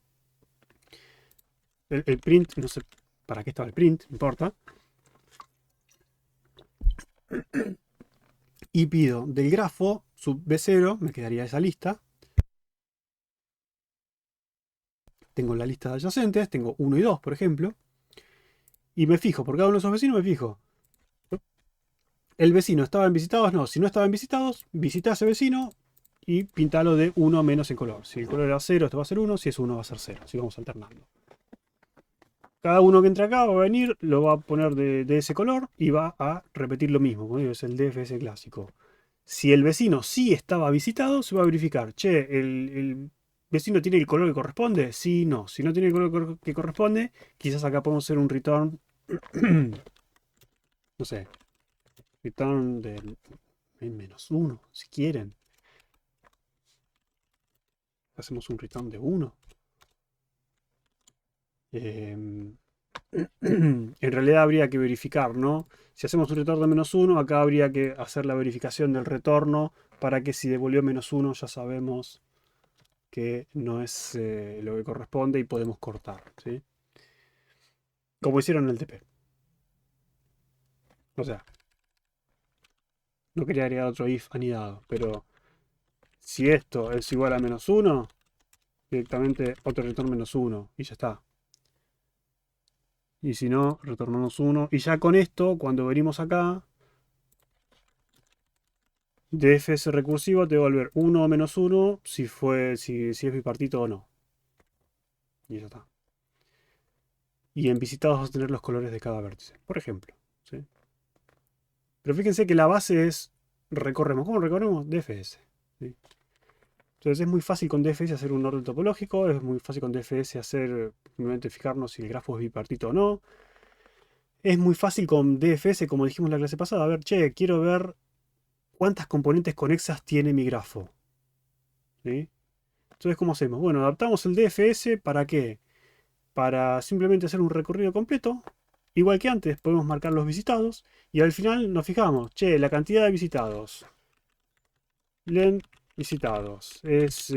El print, no sé para qué estaba el print, no importa. Y pido del grafo sub B0, me quedaría esa lista. Tengo la lista de adyacentes, tengo 1 y 2, por ejemplo. Y me fijo, por cada uno de esos vecinos me fijo. El vecino estaba en visitados, no. Si no estaba en visitados, visita a ese vecino y pintalo de 1 menos en color. Si el color era 0, esto va a ser 1. Si es 1, va a ser 0. Así vamos alternando. Cada uno que entra acá va a venir, lo va a poner de ese color y va a repetir lo mismo. Como digo, es el DFS clásico. Si el vecino sí estaba visitado, se va a verificar. Che, el vecino tiene el color que corresponde. Sí, no. Si no tiene el color que corresponde, quizás acá podemos hacer un return. No sé. Return de -1, si quieren. Hacemos un return de 1. En realidad habría que verificar, ¿no? Si hacemos un retorno de -1, acá habría que hacer la verificación del retorno para que si devolvió -1 ya sabemos que no es lo que corresponde y podemos cortar, ¿sí? Como hicieron en el TP. O sea, no quería agregar otro if anidado, pero si esto es igual a -1, directamente otro retorno -1 y ya está. Y si no, retornamos 1. Y ya con esto, cuando venimos acá, DFS recursivo te va a devolver 1 o -1 si es bipartito o no. Y ya está. Y en visitados vas a tener los colores de cada vértice, por ejemplo. ¿Sí? Pero fíjense que la base es recorremos. ¿Cómo recorremos? DFS. ¿Sí? Entonces es muy fácil con DFS hacer un orden topológico, es muy fácil con DFS hacer, simplemente fijarnos si el grafo es bipartito o no. Es muy fácil con DFS, como dijimos en la clase pasada, a ver, che, quiero ver cuántas componentes conexas tiene mi grafo. ¿Sí? Entonces, ¿cómo hacemos? Bueno, adaptamos el DFS ¿para qué? Para simplemente hacer un recorrido completo. Igual que antes, podemos marcar los visitados y al final nos fijamos, che, la cantidad de visitados. Len visitados es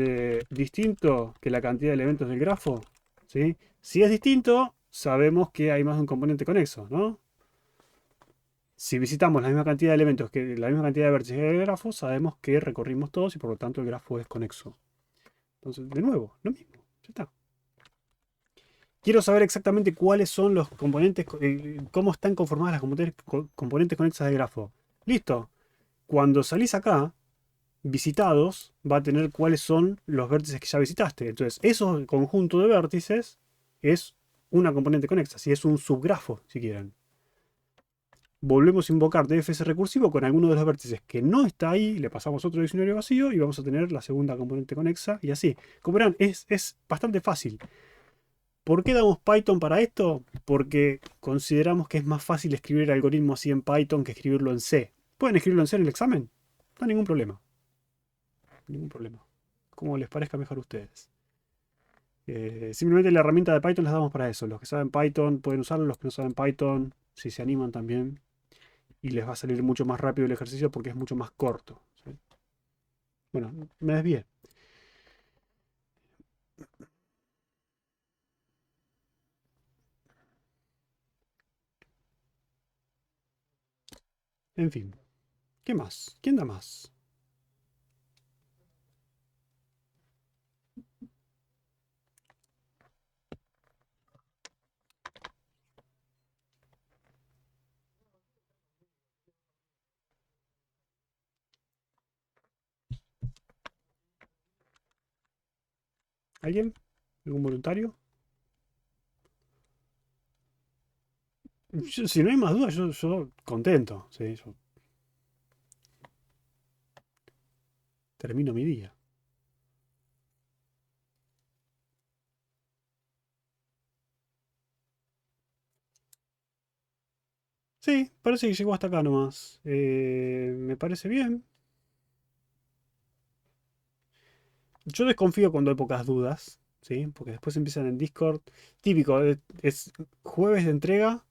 distinto que la cantidad de elementos del grafo. ¿Sí? Si es distinto, sabemos que hay más de un componente conexo, ¿no? Si visitamos la misma cantidad de elementos que la misma cantidad de vértices del grafo, sabemos que recorrimos todos y por lo tanto el grafo es conexo. Entonces, de nuevo, lo mismo. Ya está. Quiero saber exactamente cuáles son los componentes, cómo están conformadas las componentes conexas del grafo. Listo. Cuando salís acá, visitados va a tener cuáles son los vértices que ya visitaste. Entonces, ese conjunto de vértices es una componente conexa, si es un subgrafo, si quieren. Volvemos a invocar DFS recursivo con alguno de los vértices que no está ahí, le pasamos otro diccionario vacío y vamos a tener la segunda componente conexa y así. Como verán, es bastante fácil. ¿Por qué damos Python para esto? Porque consideramos que es más fácil escribir el algoritmo así en Python que escribirlo en C. ¿Pueden escribirlo en C en el examen? No hay ningún problema. Ningún problema. Como les parezca mejor a ustedes. Simplemente la herramienta de Python las damos para eso. Los que saben Python pueden usarlo, los que no saben Python, si se animan también. Y les va a salir mucho más rápido el ejercicio porque es mucho más corto. ¿Sí? Bueno, me desvié. En fin. ¿Qué más? ¿Quién da más? ¿Alguien? ¿Algún voluntario? Si no hay más dudas, yo contento. ¿Sí? Yo termino mi día. Sí, parece que llegó hasta acá nomás. Me parece bien. Yo desconfío cuando hay pocas dudas, ¿sí? Porque después empiezan en Discord. Típico, es jueves de entrega,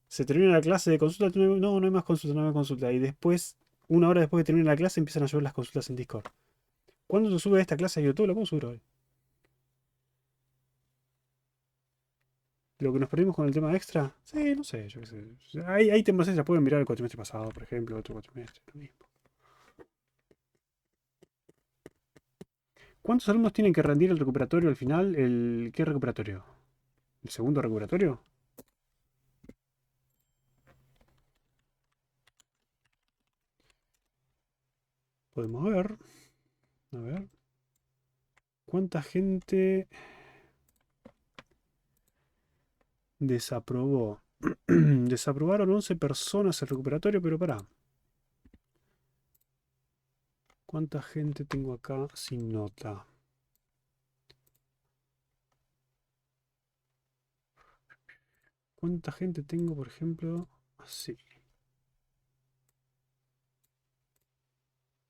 se termina la clase de consulta, no, no hay más consulta, no hay más consulta. Y después, una hora después que termina la clase, empiezan a llover las consultas en Discord. ¿Cuándo se sube esta clase a YouTube? La puedo subir hoy. Lo que nos perdimos con el tema extra, sí, no sé, yo qué sé. Hay temas extra, pueden mirar el cuatrimestre pasado, por ejemplo, otro cuatrimestre, lo mismo. ¿Cuántos alumnos tienen que rendir el recuperatorio al final? ¿Qué recuperatorio? ¿El segundo recuperatorio? Podemos ver. A ver. ¿Cuánta gente desaprobó? Desaprobaron 11 personas el recuperatorio, pero pará. ¿Cuánta gente tengo acá sin nota? ¿Cuánta gente tengo, por ejemplo, así?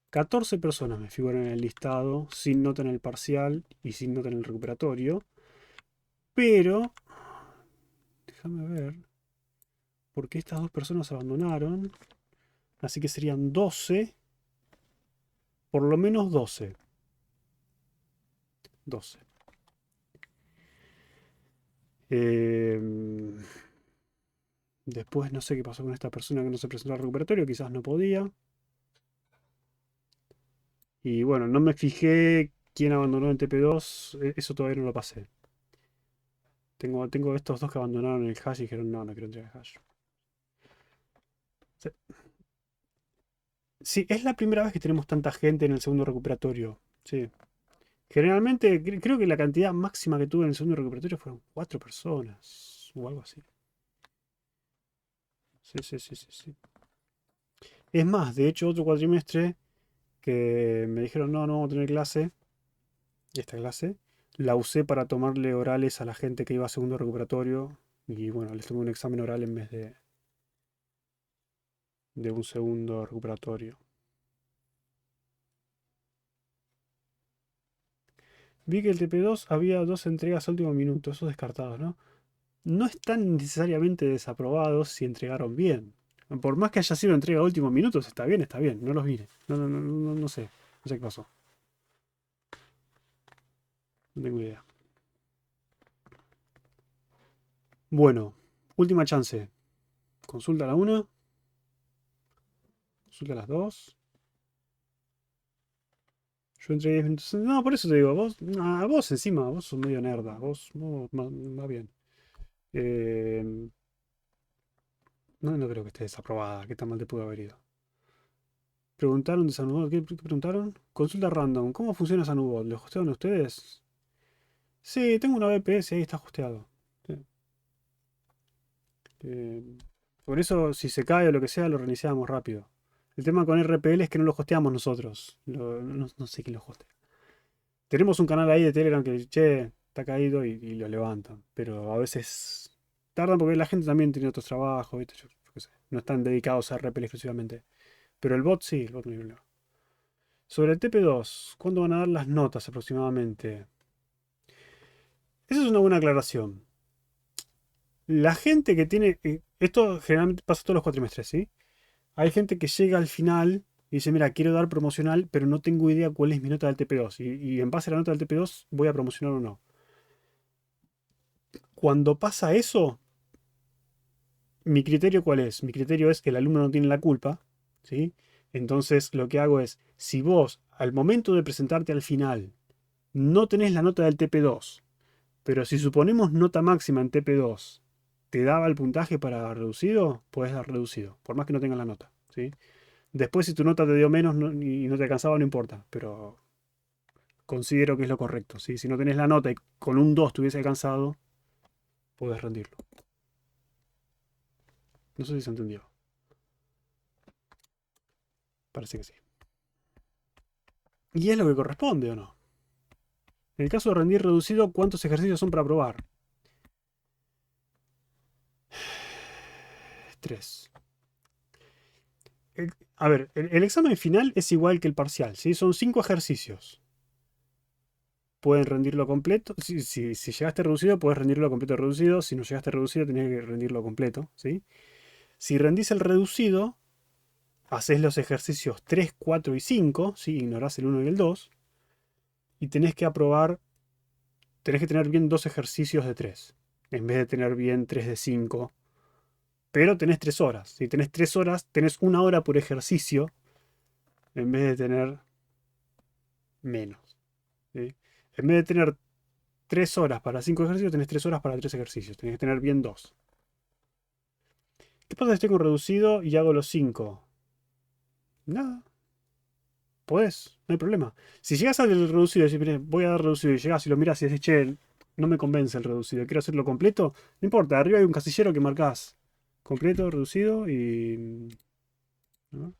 14 personas me figuran en el listado, sin nota en el parcial y sin nota en el recuperatorio. Pero, déjame ver, porque estas dos personas abandonaron. Así que serían 12. Por lo menos 12. 12. Después no sé qué pasó con esta persona que no se presentó al recuperatorio, quizás no podía. Y bueno, no me fijé quién abandonó en TP2, eso todavía no lo pasé. Tengo estos dos que abandonaron el hash y dijeron, no, no quiero entregar el hash. Sí. Sí, es la primera vez que tenemos tanta gente en el segundo recuperatorio. Sí. Generalmente, creo que la cantidad máxima que tuve en el segundo recuperatorio fueron 4 personas o algo así. Sí, sí, sí, sí, sí. Es más, de hecho, otro cuatrimestre que me dijeron, no, no vamos a tener clase, esta clase, la usé para tomarle orales a la gente que iba a segundo recuperatorio y bueno, les tomé un examen oral en vez de un segundo recuperatorio. Vi que el TP2 había 2 entregas a último minuto, esos descartados, ¿no? No están necesariamente desaprobados si entregaron bien. Por más que haya sido entrega a último minuto, está bien, no los vine. No, no, no, no, no sé, no sé qué pasó. No tengo idea. Bueno, última chance. Consulta a la 1, consulta a las 2. Yo entregué 10 minutos. No, por eso te digo, vos encima, vos sos medio nerda. Vos va bien. No, no creo que esté desaprobada. ¿Qué tan mal te pudo haber ido? Preguntaron de Sanubot. ¿Qué preguntaron? Consulta random. ¿Cómo funciona Sanubot? ¿Lo hostean ustedes? Sí, tengo una VPS, ahí está hosteado. Sí. Eh, por eso, si se cae o lo que sea, lo reiniciamos rápido. El tema con RPL es que no lo hosteamos nosotros. No sé quién lo hostea. Tenemos un canal ahí de Telegram que, che, está caído y lo levantan. Pero a veces tardan porque la gente también tiene otros trabajos, ¿viste? Yo qué sé. No están dedicados a RPL exclusivamente. Pero el bot sí, el bot no hay problema. Sobre el TP2, ¿cuándo van a dar las notas aproximadamente? Esa es una buena aclaración. La gente que tiene. Esto generalmente pasa todos los cuatrimestres, ¿sí? Hay gente que llega al final y dice: Mira, quiero dar promocional, pero no tengo idea cuál es mi nota del TP2. Y en base a la nota del TP2 voy a promocionar o no. Cuando pasa eso, mi criterio ¿cuál es? Mi criterio es que el alumno no tiene la culpa, ¿sí? Entonces lo que hago es: si vos al momento de presentarte al final no tenés la nota del TP2, pero si suponemos nota máxima en TP2, te daba el puntaje para reducido, puedes dar reducido, por más que no tengas la nota, ¿sí? Después, si tu nota te dio menos y no te alcanzaba, no importa, pero considero que es lo correcto, ¿sí? Si no tenés la nota y con un 2 te hubiese alcanzado, puedes rendirlo. No sé si se entendió. Parece que sí. ¿Y es lo que corresponde o no? En el caso de rendir reducido, ¿cuántos ejercicios son para probar? 3. A ver, el examen final es igual que el parcial, ¿sí? Son 5 ejercicios. Pueden rendirlo completo. Si llegaste reducido, puedes rendirlo completo reducido. Si no llegaste reducido, tenés que rendirlo completo, ¿sí? Si rendís el reducido, haces los ejercicios 3, 4 y 5, ¿sí? Ignorás el 1 y el 2. Y tenés que aprobar, tenés que tener bien 2 ejercicios de 3, en vez de tener bien 3 de 5. Pero tenés 3 horas. Si tenés 3 horas, tenés 1 hora por ejercicio, en vez de tener menos, ¿sí? En vez de tener 3 horas para 5 ejercicios, tenés 3 horas para 3 ejercicios. Tenés que tener bien 2. ¿Qué pasa si tengo reducido y hago los 5? Nada. Podés, no hay problema. Si llegas al reducido y decís: "Mire, voy a dar reducido", y llegás y lo mirás y decís: che, no me convence el reducido, quiero hacerlo completo, no importa, arriba hay un casillero que marcás completo, reducido y... ¿no?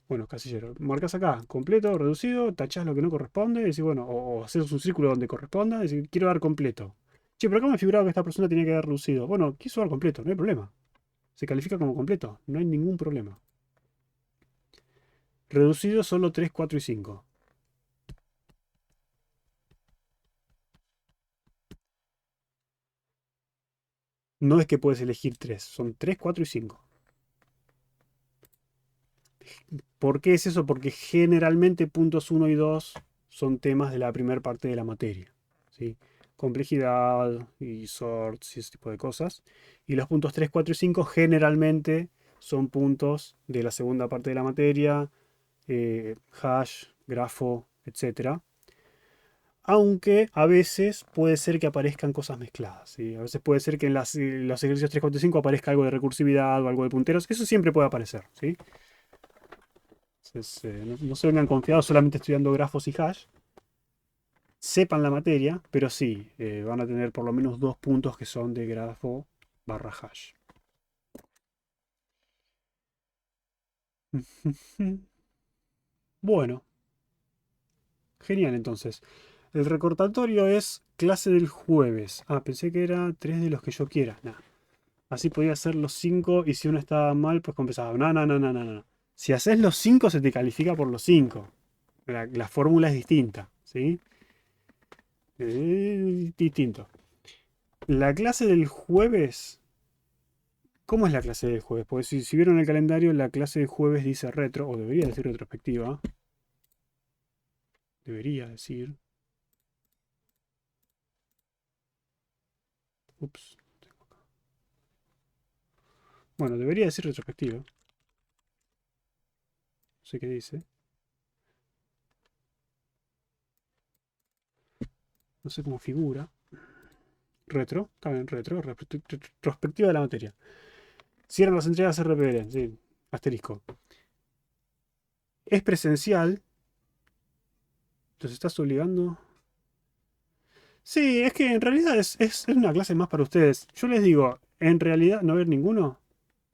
Bueno, casillero. Marcás acá, completo, reducido, tachás lo que no corresponde, y decís, bueno, o haces un círculo donde corresponda, y decís: quiero dar completo. Che, pero acá me figuraba que esta persona tenía que dar reducido. Bueno, quiso dar completo, no hay problema. Se califica como completo, no hay ningún problema. Reducido solo 3, 4 y 5. No es que puedes elegir 3, son 3, 4 y 5. ¿Por qué es eso? Porque generalmente puntos 1 y 2 son temas de la primera parte de la materia, ¿sí? Complejidad y sorts y ese tipo de cosas. Y los puntos 3, 4 y 5 generalmente son puntos de la segunda parte de la materia, hash, grafo, etcétera. Aunque a veces puede ser que aparezcan cosas mezcladas, ¿sí? A veces puede ser que en los ejercicios 3, 4 y 5 aparezca algo de recursividad o algo de punteros. Eso siempre puede aparecer, ¿sí? Entonces, no se vengan confiados solamente estudiando grafos y hash. Sepan la materia, pero sí, van a tener por lo menos 2 puntos que son de grafo barra hash. Bueno, genial entonces. El recordatorio es clase del jueves. Ah, pensé que era 3 de los que yo quiera. Nah. Así podía hacer los 5 y si uno estaba mal, pues compensaba. No, no, no, no, no, no. Si haces los 5 se te califica por los 5. La fórmula es distinta, ¿sí? Distinto. La clase del jueves. ¿Cómo es la clase del jueves? Porque si vieron el calendario, la clase del jueves dice retro, o debería decir retrospectiva. Debería decir. Ups. Bueno, debería decir retrospectiva. No sé qué dice. No sé cómo figura. Retro. Está bien, retro. Retrospectiva de la materia. Cierran las entregas RPL, sí, asterisco. Es presencial, ¿los estás obligando? Sí, es que en realidad es una clase más para ustedes. Yo les digo, en realidad no haber ninguno,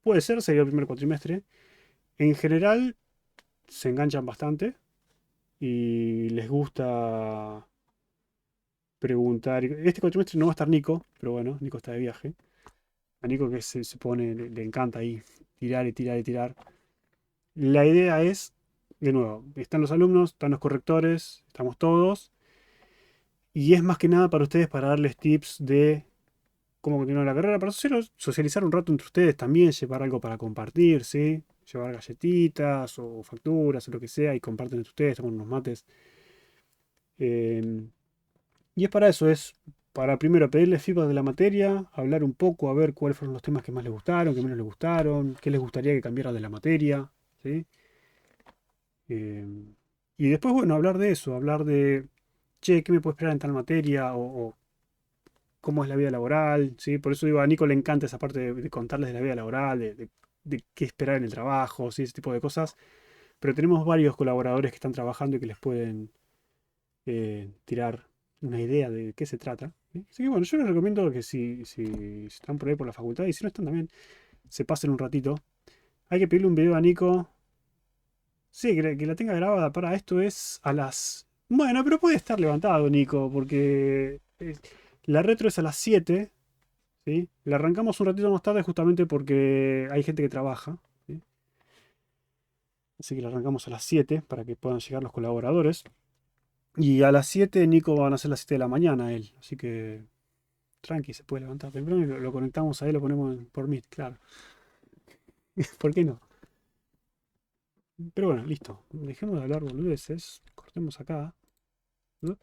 puede ser, sería el primer cuatrimestre. En general se enganchan bastante y les gusta preguntar. Este cuatrimestre no va a estar Nico, pero bueno, Nico está de viaje. A Nico que se pone, le encanta ahí tirar y tirar y tirar. La idea es, de nuevo, están los alumnos, están los correctores, estamos todos. Y es más que nada para ustedes, para darles tips de cómo continuar la carrera, para socializar un rato entre ustedes también, llevar algo para compartir, ¿sí? Llevar galletitas o facturas o lo que sea y comparten entre ustedes, toman unos mates. Eh, y es para eso, es para primero pedirles feedback de la materia, hablar un poco, a ver cuáles fueron los temas que más les gustaron, que menos les gustaron, qué les gustaría que cambiara de la materia, ¿sí? Eh, y después, bueno, hablar de eso, hablar de, che, ¿qué me puedo esperar en tal materia? O cómo es la vida laboral, ¿sí? Por eso digo, a Nico le encanta esa parte de contarles de la vida laboral, de qué esperar en el trabajo, ¿sí? Ese tipo de cosas. Pero tenemos varios colaboradores que están trabajando y que les pueden tirar una idea de qué se trata, ¿sí? Así que bueno, yo les recomiendo que si están por ahí por la facultad y si no están también, se pasen un ratito. Hay que pedirle un video a Nico. Sí, que la tenga grabada para esto es a las... Bueno, pero puede estar levantado, Nico, porque la retro es a las 7. ¿Sí? La arrancamos un ratito más tarde justamente porque hay gente que trabaja, ¿sí? Así que la arrancamos a las 7 para que puedan llegar los colaboradores. Y a las 7 Nico van a ser las 7 de la mañana él. Así que tranqui, se puede levantar temprano y lo conectamos ahí, lo ponemos por Meet, claro. ¿Por qué no? Pero bueno, listo. Dejemos de hablar boludeces. Cortemos acá. ¿No?